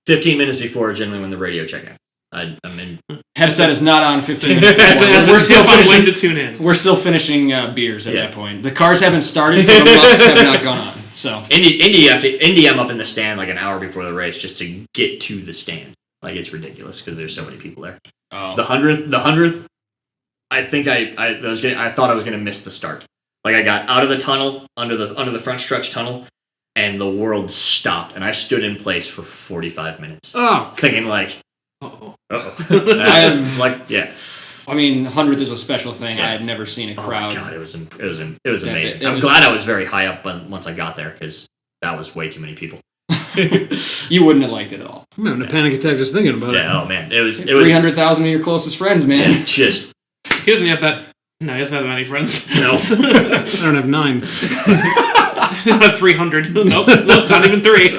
15 minutes before generally when the radio check happened. Headset is not on 15 minutes before. We're still when to tune in. We're still finishing beers at that point. The cars haven't started, so the bucks have not gone on. So Indy, I'm up in the stand like an hour before the race just to get to the stand. Like it's ridiculous because there's so many people there. Oh. The 100th, I think I thought I was gonna miss the start. Like I got out of the tunnel under the front stretch tunnel, and the world stopped, and I stood in place for 45 minutes. Oh, thinking like. Uh-oh. Yeah. I mean, 100th is a special thing. Yeah. I had never seen a crowd. Oh my God, it was amazing. I'm glad I was very high up once I got there because that was way too many people. You wouldn't have liked it at all. I'm having a panic attack just thinking about it. Yeah. Oh man, it was 300,000 of your closest friends, man. Just he doesn't have that. No, he doesn't have that many friends. No, I don't have 9. 300. Nope, not even 3.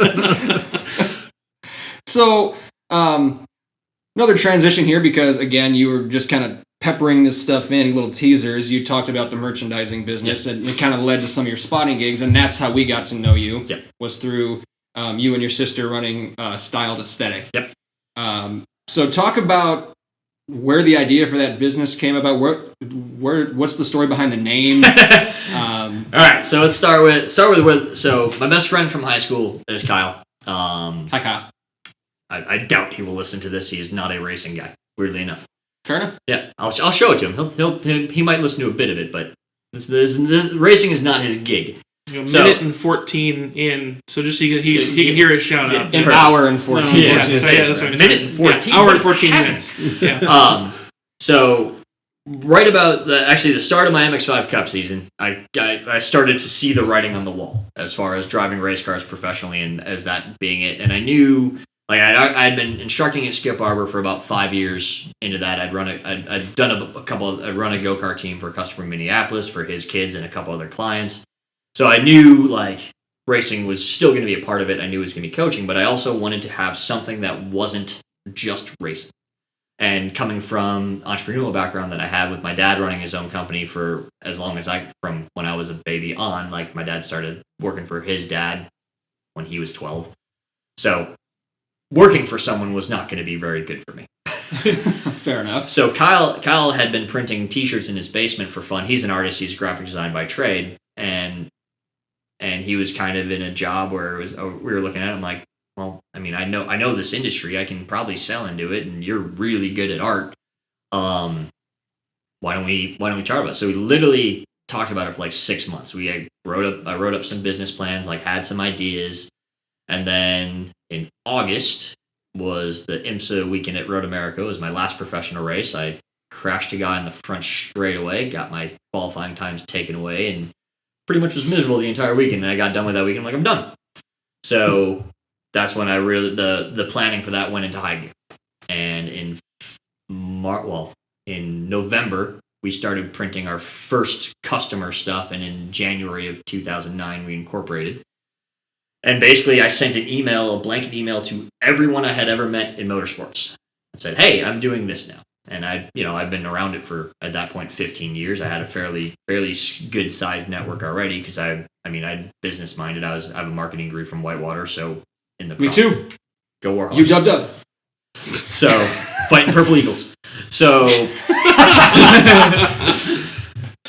So, another transition here because, again, you were just kind of peppering this stuff in, little teasers. You talked about the merchandising business, and it kind of led to some of your spotting gigs, and that's how we got to know you, was through you and your sister running Styled Aesthetic. Yep. So talk about where the idea for that business came about? What's the story behind the name? All right, so let's start with so my best friend from high school is Kyle. Hi, Kyle. I doubt he will listen to this. He is not a racing guy, weirdly enough. Fair enough. Yeah, I'll show it to him. He might listen to a bit of it, but this racing is not his gig. Minute and 14 in, so just so he can hear his shout out. An hour and 14. That's what minute and 14. Hour and 14 minutes. Yeah. So right about the start of my MX5 Cup season, I started to see the writing on the wall as far as driving race cars professionally, and as that being it. And I knew, like, I'd been instructing at Skip Barber for about 5 years. Into that, I'd run a go-kart team for a customer in Minneapolis for his kids and a couple other clients. So I knew, like, racing was still going to be a part of it. I knew it was going to be coaching, but I also wanted to have something that wasn't just racing. And coming from entrepreneurial background that I had with my dad running his own company for as long as from when I was a baby on, like, my dad started working for his dad when he was 12. So working for someone was not going to be very good for me. Fair enough. So Kyle had been printing t-shirts in his basement for fun. He's an artist. He's graphic design by trade. And he was kind of in a job where we were looking at him like, well, I mean, I know this industry. I can probably sell into it, and you're really good at art. Why don't we talk about it? So we literally talked about it for like 6 months. I wrote up some business plans, like had some ideas, and then in August was the IMSA weekend at Road America. It was my last professional race. I crashed a guy in the front straight away, got my qualifying times taken away, and pretty much was miserable the entire weekend. And I got done with that weekend, I'm done. So that's when I really the planning for that went into high gear. And in November we started printing our first customer stuff, and in January of 2009 we incorporated. And basically I sent a blanket email to everyone I had ever met in motorsports. I said, "Hey, I'm doing this now." And I've been around it for, at that point, 15 years. I had a fairly good sized network already because I'm business minded. I have a marketing degree from Whitewater, so in the me too. Go Warhawks. You dubbed up. So fighting Purple Eagles. So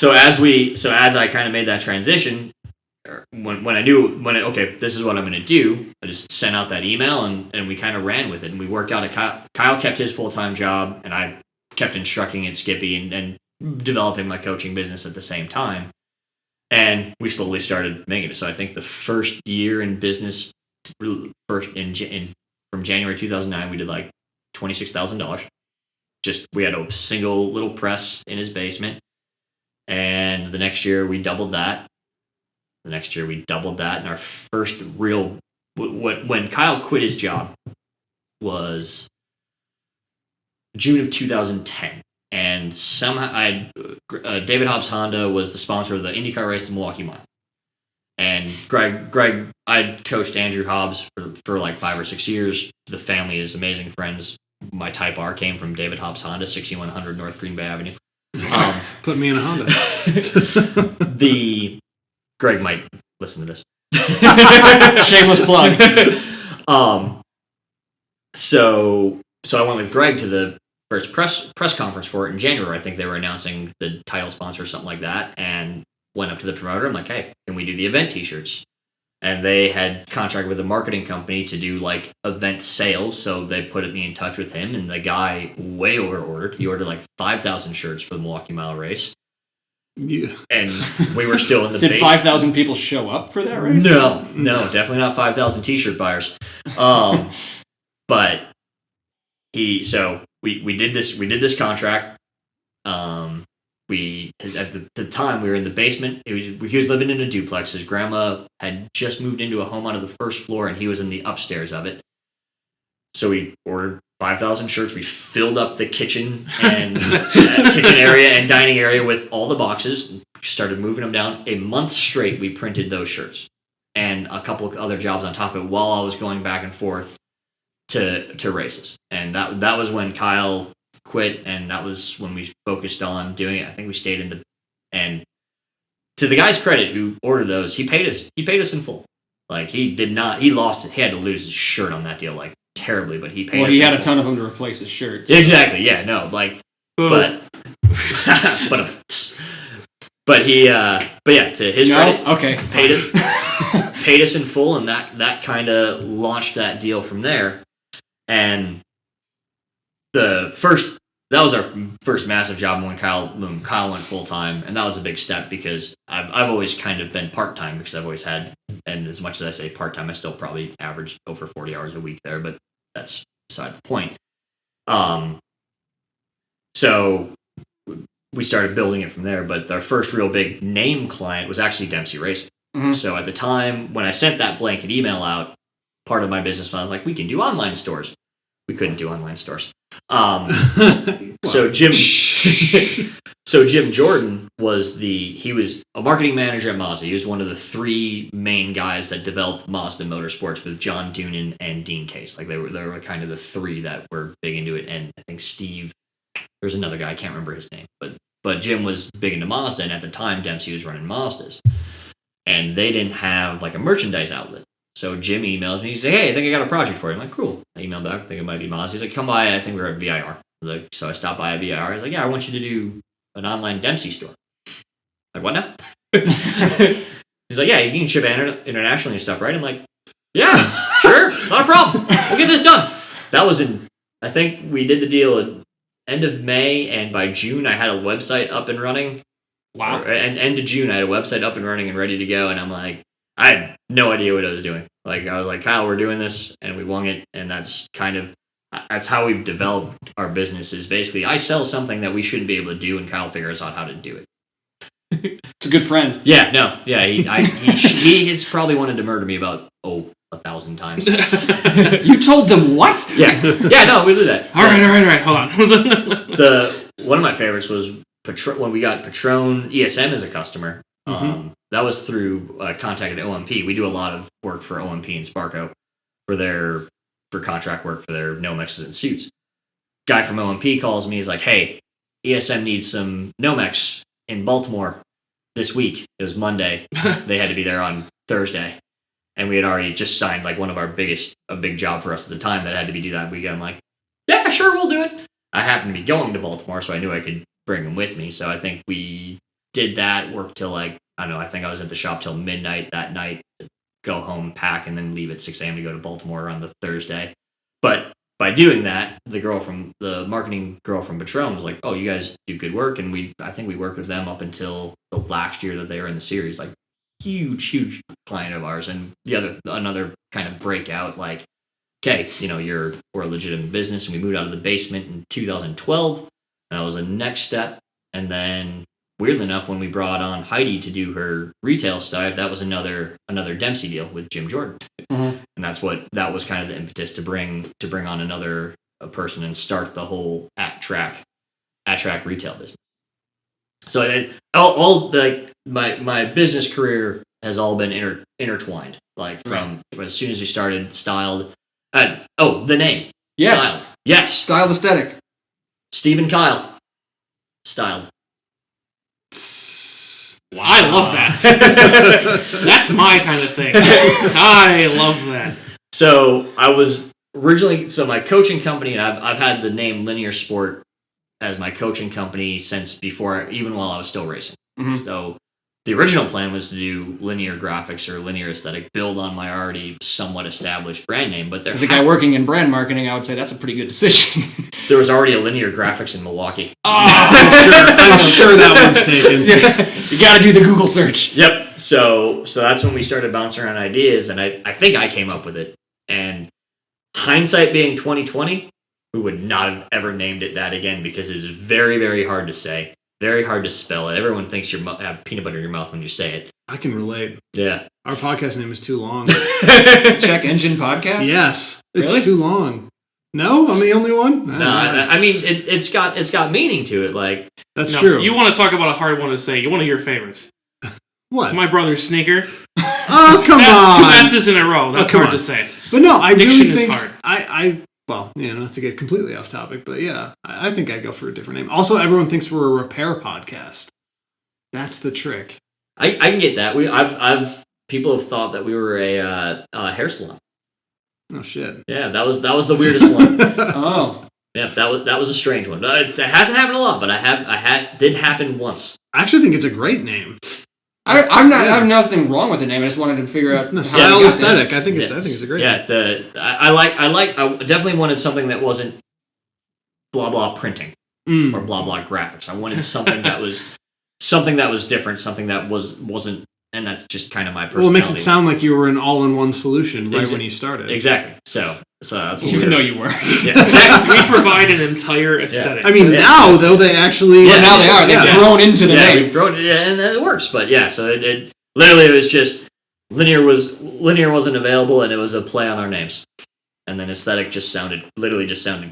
as I kind of made that transition, when this is what I'm going to do, I just sent out that email and we kind of ran with it, and we worked out. Kyle kept his full-time job, and I kept instructing at Skippy and developing my coaching business at the same time. And we slowly started making it. So I think the first year in business, from January 2009, we did like $26,000. We had a single little press in his basement. And the next year we doubled that. And our first real, when Kyle quit his job was June of 2010, and somehow David Hobbs Honda was the sponsor of the IndyCar race, the Milwaukee Mile. And Greg, I'd coached Andrew Hobbs for like 5 or 6 years. The family is amazing friends. My Type R came from David Hobbs Honda, 6100 North Green Bay Avenue. Put me in a Honda. Greg might listen to this. Shameless plug. So I went with Greg to the first press conference for it in January. I think they were announcing the title sponsor or something like that, and went up to the promoter. I'm like, "Hey, can we do the event t-shirts?" And they had contracted with a marketing company to do like event sales, so they put me in touch with him, and the guy way over-ordered. He ordered like 5,000 shirts for the Milwaukee Mile race. Yeah. And we were still in the Did 5,000 people show up for that race? No, definitely not 5,000 t-shirt buyers. But we did this contract. We at the time we were in the basement. He was living in a duplex. His grandma had just moved into a home out of the first floor, and he was in the upstairs of it. So we ordered 5,000 shirts. We filled up the kitchen and kitchen area and dining area with all the boxes. Started moving them down. A month straight, we printed those shirts and a couple of other jobs on top of it while I was going back and forth to races. And that was when Kyle quit, and that was when we focused on doing it. I think we stayed and to the guy's credit who ordered those, he paid us in full. Like he had to lose his shirt on that deal like terribly, but he paid. Well, he had a ton of them to replace his shirts. Exactly. Yeah. No. Like, but yeah. To his credit, okay, paid us in full, and that kind of launched that deal from there. And that was our first massive job when Kyle went full time, and that was a big step because I've always kind of been part time because I've always had, and as much as I say part time, I still probably average over 40 hours a week there, but that's beside the point. So we started building it from there, but our first real big name client was actually Dempsey Racing. Mm-hmm. So at the time when I sent that blanket email out, part of my business plan was like, we can do online stores. We couldn't do online stores. So Jim Jordan was a marketing manager at Mazda. He was one of the three main guys that developed Mazda Motorsports with John Doonan and Dean Case. Like they were kind of the three that were big into it. And I think Steve, there's another guy, I can't remember his name, but Jim was big into Mazda, and at the time Dempsey was running Mazdas. And they didn't have like a merchandise outlet. So Jim emails me. He's like, hey, I think I got a project for you. I'm like, cool. I emailed back. I think it might be Mazda. He's like, come by. I think we were at VIR. So I stopped by at VIR. I was like, yeah, I want you to do an online Dempsey store. I'm like, what now? He's like, yeah, you can ship internationally and stuff, right? I'm like, yeah, sure. Not a problem. We'll get this done. That was I think we did the deal at end of May, and by June, I had a website up and running. Wow. And end of June, I had a website up and running and ready to go, and I'm like, I had no idea what I was doing. Like, I was like, Kyle, we're doing this, and we wung it, and that's how we've developed our business is basically, I sell something that we shouldn't be able to do, and Kyle figures out how to do it. It's a good friend. Yeah, no, yeah, he has probably wanted to murder me about, 1,000 times. You told them what? Yeah, no, we did that. All right, hold on. One of my favorites was when we got Patron ESM as a customer. Mm-hmm. That was through contact at OMP. We do a lot of work for OMP and Sparco for contract work for their Nomexes and suits. Guy from OMP calls me. He's like, hey, ESM needs some Nomex in Baltimore this week. It was Monday. They had to be there on Thursday. And we had already just signed like one of our a big job for us at the time that had to be do that weekend. I'm like, yeah, sure, we'll do it. I happened to be going to Baltimore, so I knew I could bring them with me. So I think we did that, worked till like, I don't know, I think I was at the shop till midnight that night, go home, pack, and then leave at 6 a.m. to go to Baltimore on the Thursday. But by doing that, the marketing girl from Patron was like, oh, you guys do good work. And I think we worked with them up until the last year that they were in the series, like huge client of ours. And another kind of breakout, like, okay, we're a legitimate business, and we moved out of the basement in 2012. That was the next step. And then weirdly enough, when we brought on Heidi to do her retail stuff, that was another Dempsey deal with Jim Jordan. Mm-hmm. And that was kind of the impetus to bring on another person and start the whole at track retail business. So my business career has all been intertwined. Like from as soon as we started Styled. The name. Yes. Styled. Yes. Styled Aesthetic. Stephen Kyle. Styled. Wow. I love that. That's my kind of thing. I love that. So I was originally my coaching company, and I've had the name Linear Sport as my coaching company since before, even while I was still racing. Mm-hmm. So the original plan was to do linear graphics or linear aesthetic, build on my already somewhat established brand name. But as a guy working in brand marketing, I would say that's a pretty good decision. There was already a linear graphics in Milwaukee. Oh, I'm sure that one's taken. Yeah. You got to do the Google search. Yep. So that's when we started bouncing around ideas, and I think I came up with it. And hindsight being 2020, we would not have ever named it that again because it is very, very hard to say. Very hard to spell it. Everyone thinks you have peanut butter in your mouth when you say it. I can relate. Yeah. Our podcast name is too long. Check Engine Podcast? Yes. It's really? too long. No? I'm the only one? No, I mean, it's got meaning to it. Like That's true. You want to talk about a hard one to say. One of your favorites. What? My brother's sneaker. Oh, come on. That's two S's in a row. That's hard to say. But no, I Diction really think... is hard. Well, not to get completely off topic, but yeah, I think I'd go for a different name. Also, everyone thinks we're a repair podcast. That's the trick. I can get that. People have thought that we were a hair salon. Oh shit. Yeah, that was the weirdest one. Oh. Yeah, that was a strange one. It hasn't happened a lot, but did happen once. I actually think it's a great name. I have nothing wrong with the name. I just wanted to figure out the style, aesthetic. I think it's a great name. I definitely wanted something that wasn't blah blah printing or blah blah graphics. I wanted something that was different, something that wasn't, and that's just kind of my personality. Well, it makes it sound like you were an all-in-one solution when you started. Exactly. So that's what even though you weren't. Yeah, exactly. We provide an entire aesthetic. I mean, now though they actually now they are. They've grown into the name. We've grown, and it works. But yeah, so it literally it was just linear wasn't available, and it was a play on our names. And then aesthetic just sounded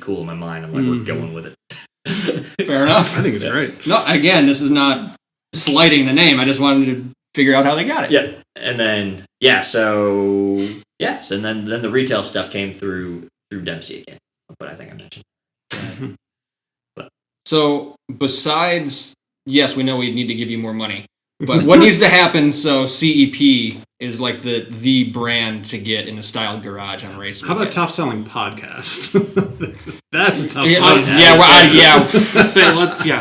cool in my mind. I'm like, we're going with it. Fair enough. I think it's great. No, again, this is not slighting the name. I just wanted to figure out how they got it. Yeah, and then and then the retail stuff came through Dempsey again. But I think I mentioned. So besides, yes, we know we need to give you more money, but what needs to happen so CEP is like the brand to get in the style garage on race weekend? How about top selling podcast? That's a tough one.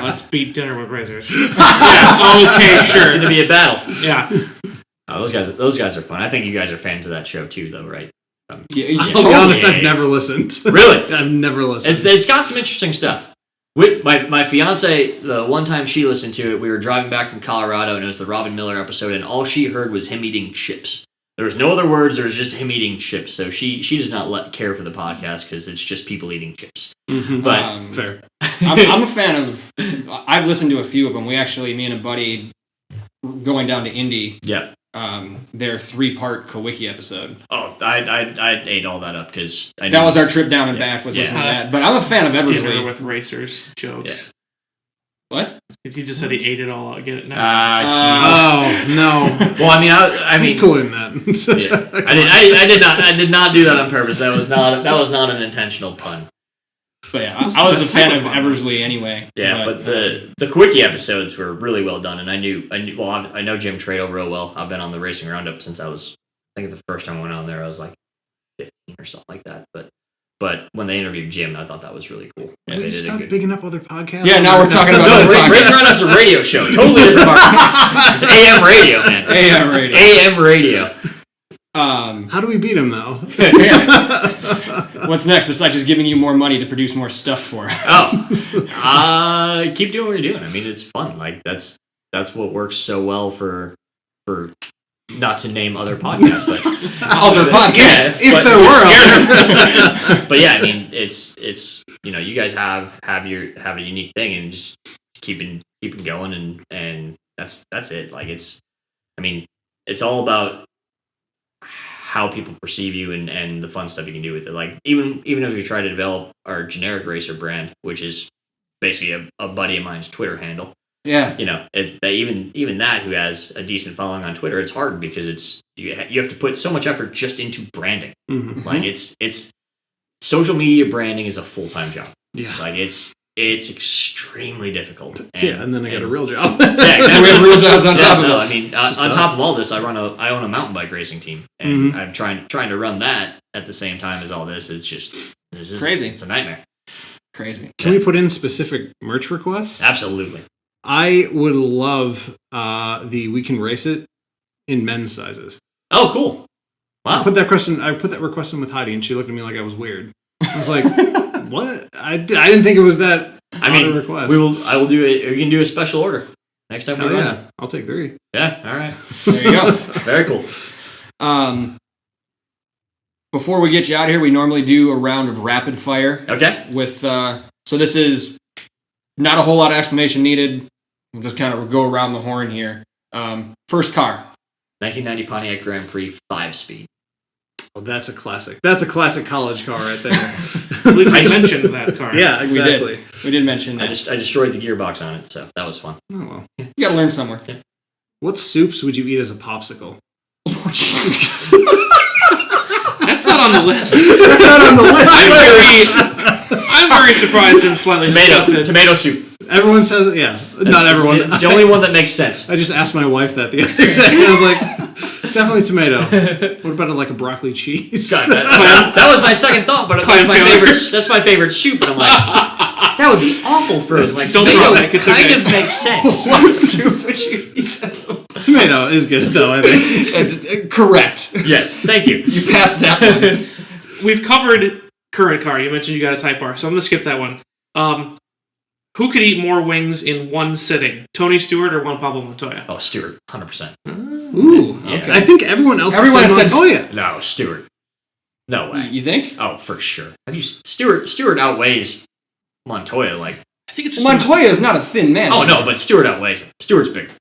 Let's beat dinner with razors. Okay, sure. It's gonna be a battle. Yeah. Those guys are fun. I think you guys are fans of that show too, though, right? I'll be honest, I've never listened. Really? I've never listened. It's got some interesting stuff. With my fiance, the one time she listened to it, we were driving back from Colorado, and it was the Robin Miller episode, and all she heard was him eating chips. There was no other words. There was just him eating chips. So she does not care for the podcast because it's just people eating chips. Mm-hmm. But fair. I'm a fan of. I've listened to a few of them. Me and a buddy, going down to Indy. Yeah. Their 3-part Kowicki episode. Oh, I ate all that up because that was our trip down and back. Was listening to that. But I'm a fan of Eversley. Dinner with racers jokes. Yeah. What? He just said he ate it all. Get it now? Oh no. Well, I mean, he's cool in that. I did not do that on purpose. That was not an intentional pun. But yeah, I was a fan of Eversley anyway. Yeah, but the Kowicki episodes were really well done, and I know Jim Trado real well. I've been on the Racing Roundup since I think the first time I went on there, I was like 15 or something like that. But when they interviewed Jim, I thought that was really cool. Yeah, we stop bigging up other podcasts. Yeah, now we're talking about Racing Roundup's a radio show, totally different market. It's AM radio, man. AM radio. How do we beat him though? What's next besides just giving you more money to produce more stuff for us? Keep doing what you're doing. I mean, it's fun. Like that's what works so well for not to name other podcasts, but other podcasts. If there were, but yeah, I mean, it's you guys have a unique thing and just keeping going and that's it. Like it's all about how people perceive you and the fun stuff you can do with it. Like even if you try to develop our generic racer brand, which is basically a buddy of mine's Twitter handle. Yeah. Even that who has a decent following on Twitter, it's hard because you have to put so much effort just into branding. Mm-hmm. Like it's social media branding is a full-time job. Yeah. Like it's extremely difficult. And then I got a real job. Yeah, exactly. We have real jobs on top of it. I mean, on top of all this, I own a mountain bike racing team, and I'm trying to run that at the same time as all this. It's just crazy. It's a nightmare. Crazy. Can we put in specific merch requests? Absolutely. I would love we can race it in men's sizes. Oh, cool! Wow. I put that request in with Heidi, and she looked at me like I was weird. I was like, "What? I didn't think it was that." A request. I will do it. We can do a special order next time we run. Yeah, I'll take 3. Yeah. All right. There you go. Very cool. Before we get you out of here, we normally do a round of rapid fire. Okay. With so this is not a whole lot of explanation needed. We'll just kind of go around the horn here. First car. 1990 Pontiac Grand Prix 5-speed. Oh, that's a classic. That's a classic college car right there. I mentioned that car. Yeah, exactly. We did mention that. I destroyed the gearbox on it, so that was fun. Oh well. You got to learn somewhere. Yeah. What soups would you eat as a popsicle? That's not on the list. That's not on the list. I I'm very surprised and slightly disgusted. Tomato soup. Everyone says, yeah. Not everyone. It's the only one that makes sense. I just asked my wife that the other day. I was like, definitely tomato. What about like a broccoli cheese? God, that was my second thought, but that's my favorite soup. And I'm like, that would be awful for like tomato. Kind of makes sense. What soups would you eat? Tomato is good though, I think. Correct. Yes, thank you. You passed that one. We've covered current car. You mentioned you got a Type R, so I'm going to skip that one. Who could eat more wings in one sitting? Tony Stewart or Juan Pablo Montoya? Oh, Stewart, 100%. Ooh, yeah. Okay. I think everyone else said Montoya. No, Stewart. No way. You think? Oh, for sure. Stewart outweighs Montoya. Like, I think it's Montoya is not a thin man. Oh no, but Stewart outweighs him. Stewart's bigger.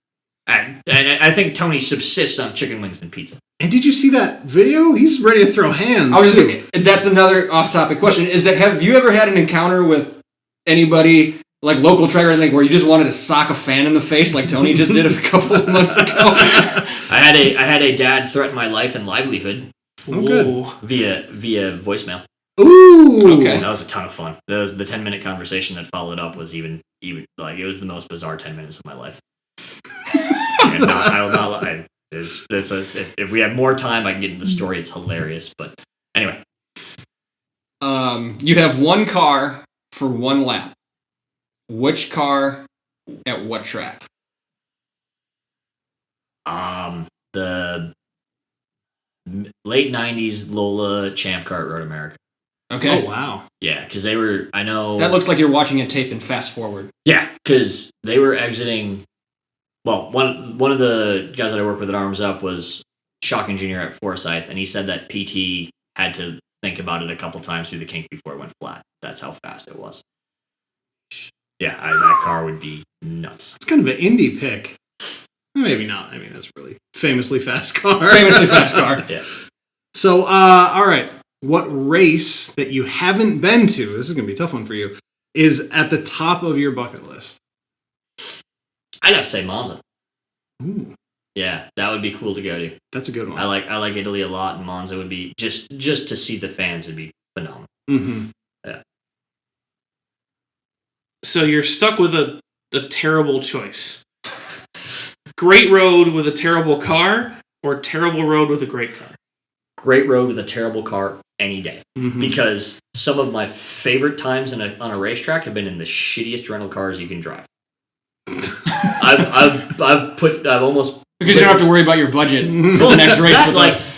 And I think Tony subsists on chicken wings and pizza. And did you see that video? He's ready to throw hands. That's another off-topic question. Is that have you ever had an encounter with anybody like local track or anything where you just wanted to sock a fan in the face like Tony just did a couple of months ago? I had a dad threaten my life and livelihood. Good. Via voicemail. Ooh. Okay. That was a ton of fun. The 10-minute conversation that followed up was even like it was the most bizarre 10 minutes of my life. And I will not lie. If we have more time, I can get into the story. It's hilarious. But anyway. You have one car for one lap. Which car at what track? The late 90s Lola Champ Car at Road America. Okay. Oh, wow. Yeah, because they were, I know... That looks like you're watching a tape and fast forward. Yeah, because they were exiting... Well, one of the guys that I work with at Arms Up was shock engineer at Forsyth, and he said that PT had to think about it a couple times through the kink before it went flat. That's how fast it was. Yeah, that car would be nuts. It's kind of an indie pick. Maybe not. I mean, that's really famously fast car. Famously fast car. Yeah. So, all right. What race that you haven't been to, this is going to be a tough one for you, is at the top of your bucket list? I'd have to say Monza. Ooh. Yeah, that would be cool to go to. That's a good one. I like Italy a lot, and Monza would be just to see the fans would be phenomenal. Mm-hmm. Yeah. So you're stuck with a terrible choice. Great road with a terrible car, or terrible road with a great car? Great road with a terrible car any day. Mm-hmm. Because some of my favorite times on a racetrack have been in the shittiest rental cars you can drive. I've almost because you don't have to worry about your budget for the next race.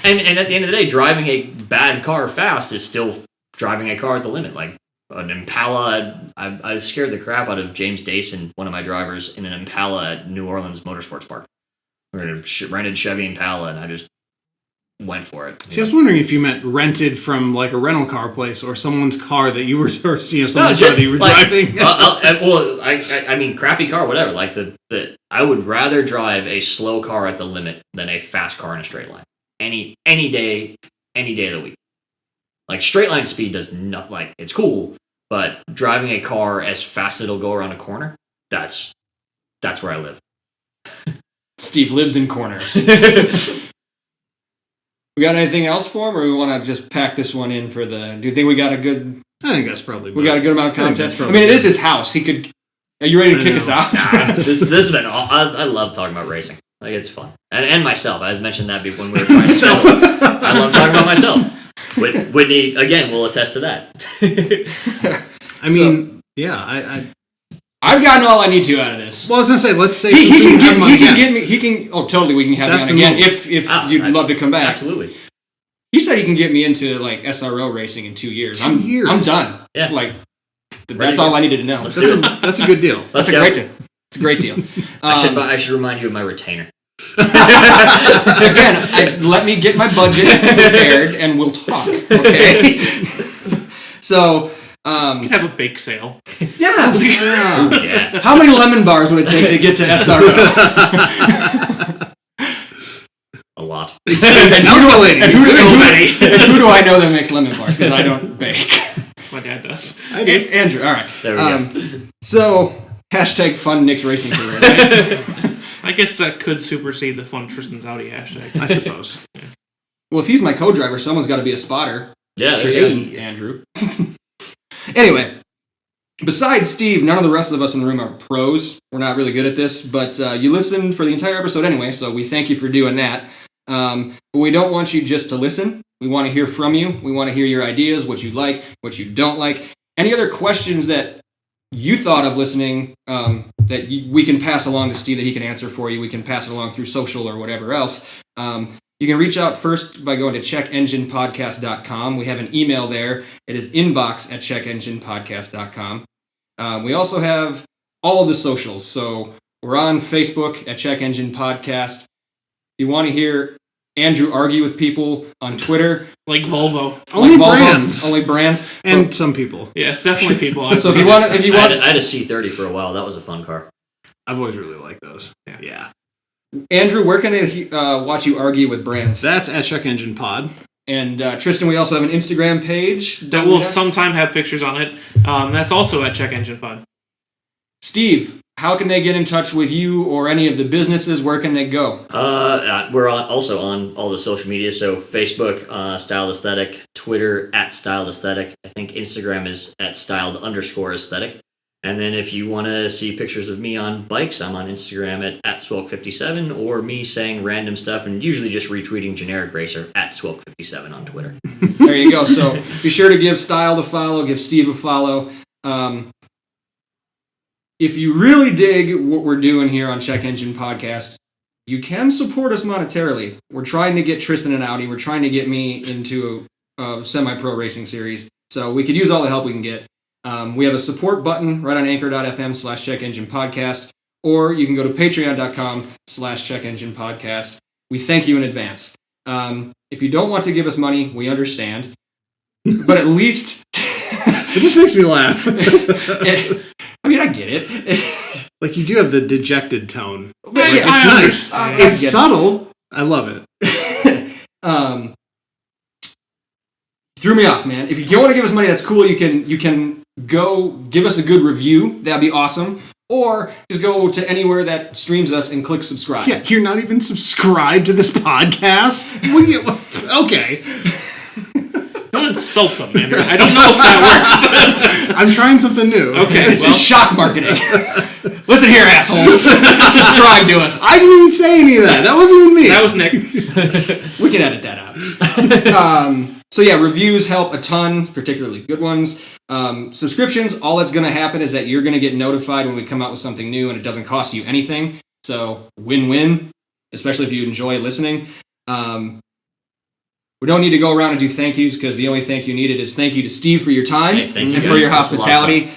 And at the end of the day, driving a bad car fast is still driving a car at the limit. Like an Impala, I scared the crap out of James Dason, one of my drivers, in an Impala at New Orleans Motorsports Park. We rented Chevy Impala, and I just went for it. See, I was wondering if you meant rented from like a rental car place or someone's car that you were, or someone's car that you were driving. I mean, crappy car, whatever. Like I would rather drive a slow car at the limit than a fast car in a straight line. Any day of the week. Like straight line speed does not like it's cool, but driving a car as fast as it'll go around a corner, that's where I live. Steve lives in corners. We got anything else for him, or we want to just pack this one in for the... Do you think we got a good... I think that's probably... We got a good amount of content? I mean, it is his house. He could... Are you ready to kick us out? This has been... I love talking about racing. Like, it's fun. And myself. I mentioned that before when we were trying to sell. I love talking about myself. Whitney, again, will attest to that. I mean, yeah, I've gotten all I need to out of this. Well, I was gonna say, let's say he can get me. Oh, totally. We can have him on again if you'd love to come back. Absolutely. He said he can get me into like SRO racing in 2 years. 2 years. I'm done. Yeah. Like that's all I needed to know. That's a good deal. That's a great deal. It's a great deal. I should remind you of my retainer. Again, let me get my budget prepared and we'll talk. Okay. So. You could have a bake sale. Yeah. Yeah. How many lemon bars would it take to get to SRO? A lot. And who do I know that makes lemon bars? Because I don't bake. My dad does. I do. Andrew, all right. There we go. So, #fun Nick's racing career. Right? I guess that could supersede the fun Tristan's Audi hashtag. I suppose. Yeah. Well, if he's my co-driver, someone's got to be a spotter. Yeah, Andrew. Anyway, Besides Steve, none of the rest of us in the room are pros. We're not really good at this, but you listened for the entire episode anyway, so we thank you for doing that. But we don't want you just to listen. We want to hear from you. We want to hear your ideas, what you like, what you don't like. Any other questions that you thought of listening that we can pass along to Steve that he can answer for you. We can pass it along through social or whatever else. You can reach out first by going to checkenginepodcast.com. We have an email there. It is inbox@checkenginepodcast.com. We also have all of the socials. So we're on Facebook at Check Engine Podcast. If you want to hear Andrew argue with people on Twitter. Like Volvo. Only brands. Only brands. And some people. Yes, definitely people. So if you want... I had a C30 for a while. That was a fun car. I've always really liked those. Yeah. Andrew, where can they watch you argue with brands? That's at Check Engine Pod. And Tristan, we also have an Instagram page. That will sometime have pictures on it. That's also at Check Engine Pod. Steve, how can they get in touch with you or any of the businesses? Where can they go? We're also on all the social media. So Facebook, Styled Aesthetic, Twitter at Styled Aesthetic. I think Instagram is at Styled_Aesthetic. And then if you want to see pictures of me on bikes, I'm on Instagram at Swelk57, or me saying random stuff and usually just retweeting generic racer at Swelk57 on Twitter. There you go. So be sure to give Styled a follow, give Steve a follow. If you really dig what we're doing here on Check Engine Podcast, you can support us monetarily. We're trying to get Tristan an Audi. We're trying to get me into a semi-pro racing series. So we could use all the help we can get. We have a support button right on anchor.fm/checkenginepodcast, or you can go to patreon.com/checkenginepodcast. We thank you in advance. If you don't want to give us money, we understand. But at least... It just makes me laugh. I mean, I get it. Like, you do have the dejected tone. Like, it's nice. It's subtle. I love it. Threw me off, man. If you don't want to give us money, that's cool. You can go give us a good review. That'd be awesome. Or just go to anywhere that streams us and click subscribe. Yeah, you're not even subscribed to this podcast? Okay. Don't insult them, man. I don't know if that works. I'm trying something new. Okay, This is shock marketing. Listen here, assholes. Subscribe to us. I didn't even say any of that. That wasn't even me. That was Nick. We can edit that out. So yeah, reviews help a ton, particularly good ones. Subscriptions, all that's going to happen is that you're going to get notified when we come out with something new, and it doesn't cost you anything. So win-win, especially if you enjoy listening. We don't need to go around and do thank yous, because the only thank you needed is thank you to Steve for your time and for your hospitality.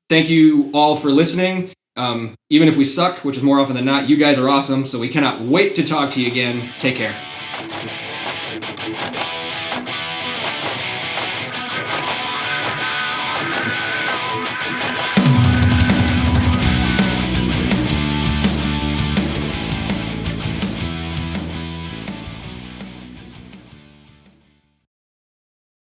Thank you all for listening. Even if we suck, which is more often than not, you guys are awesome, so we cannot wait to talk to you again. Take care.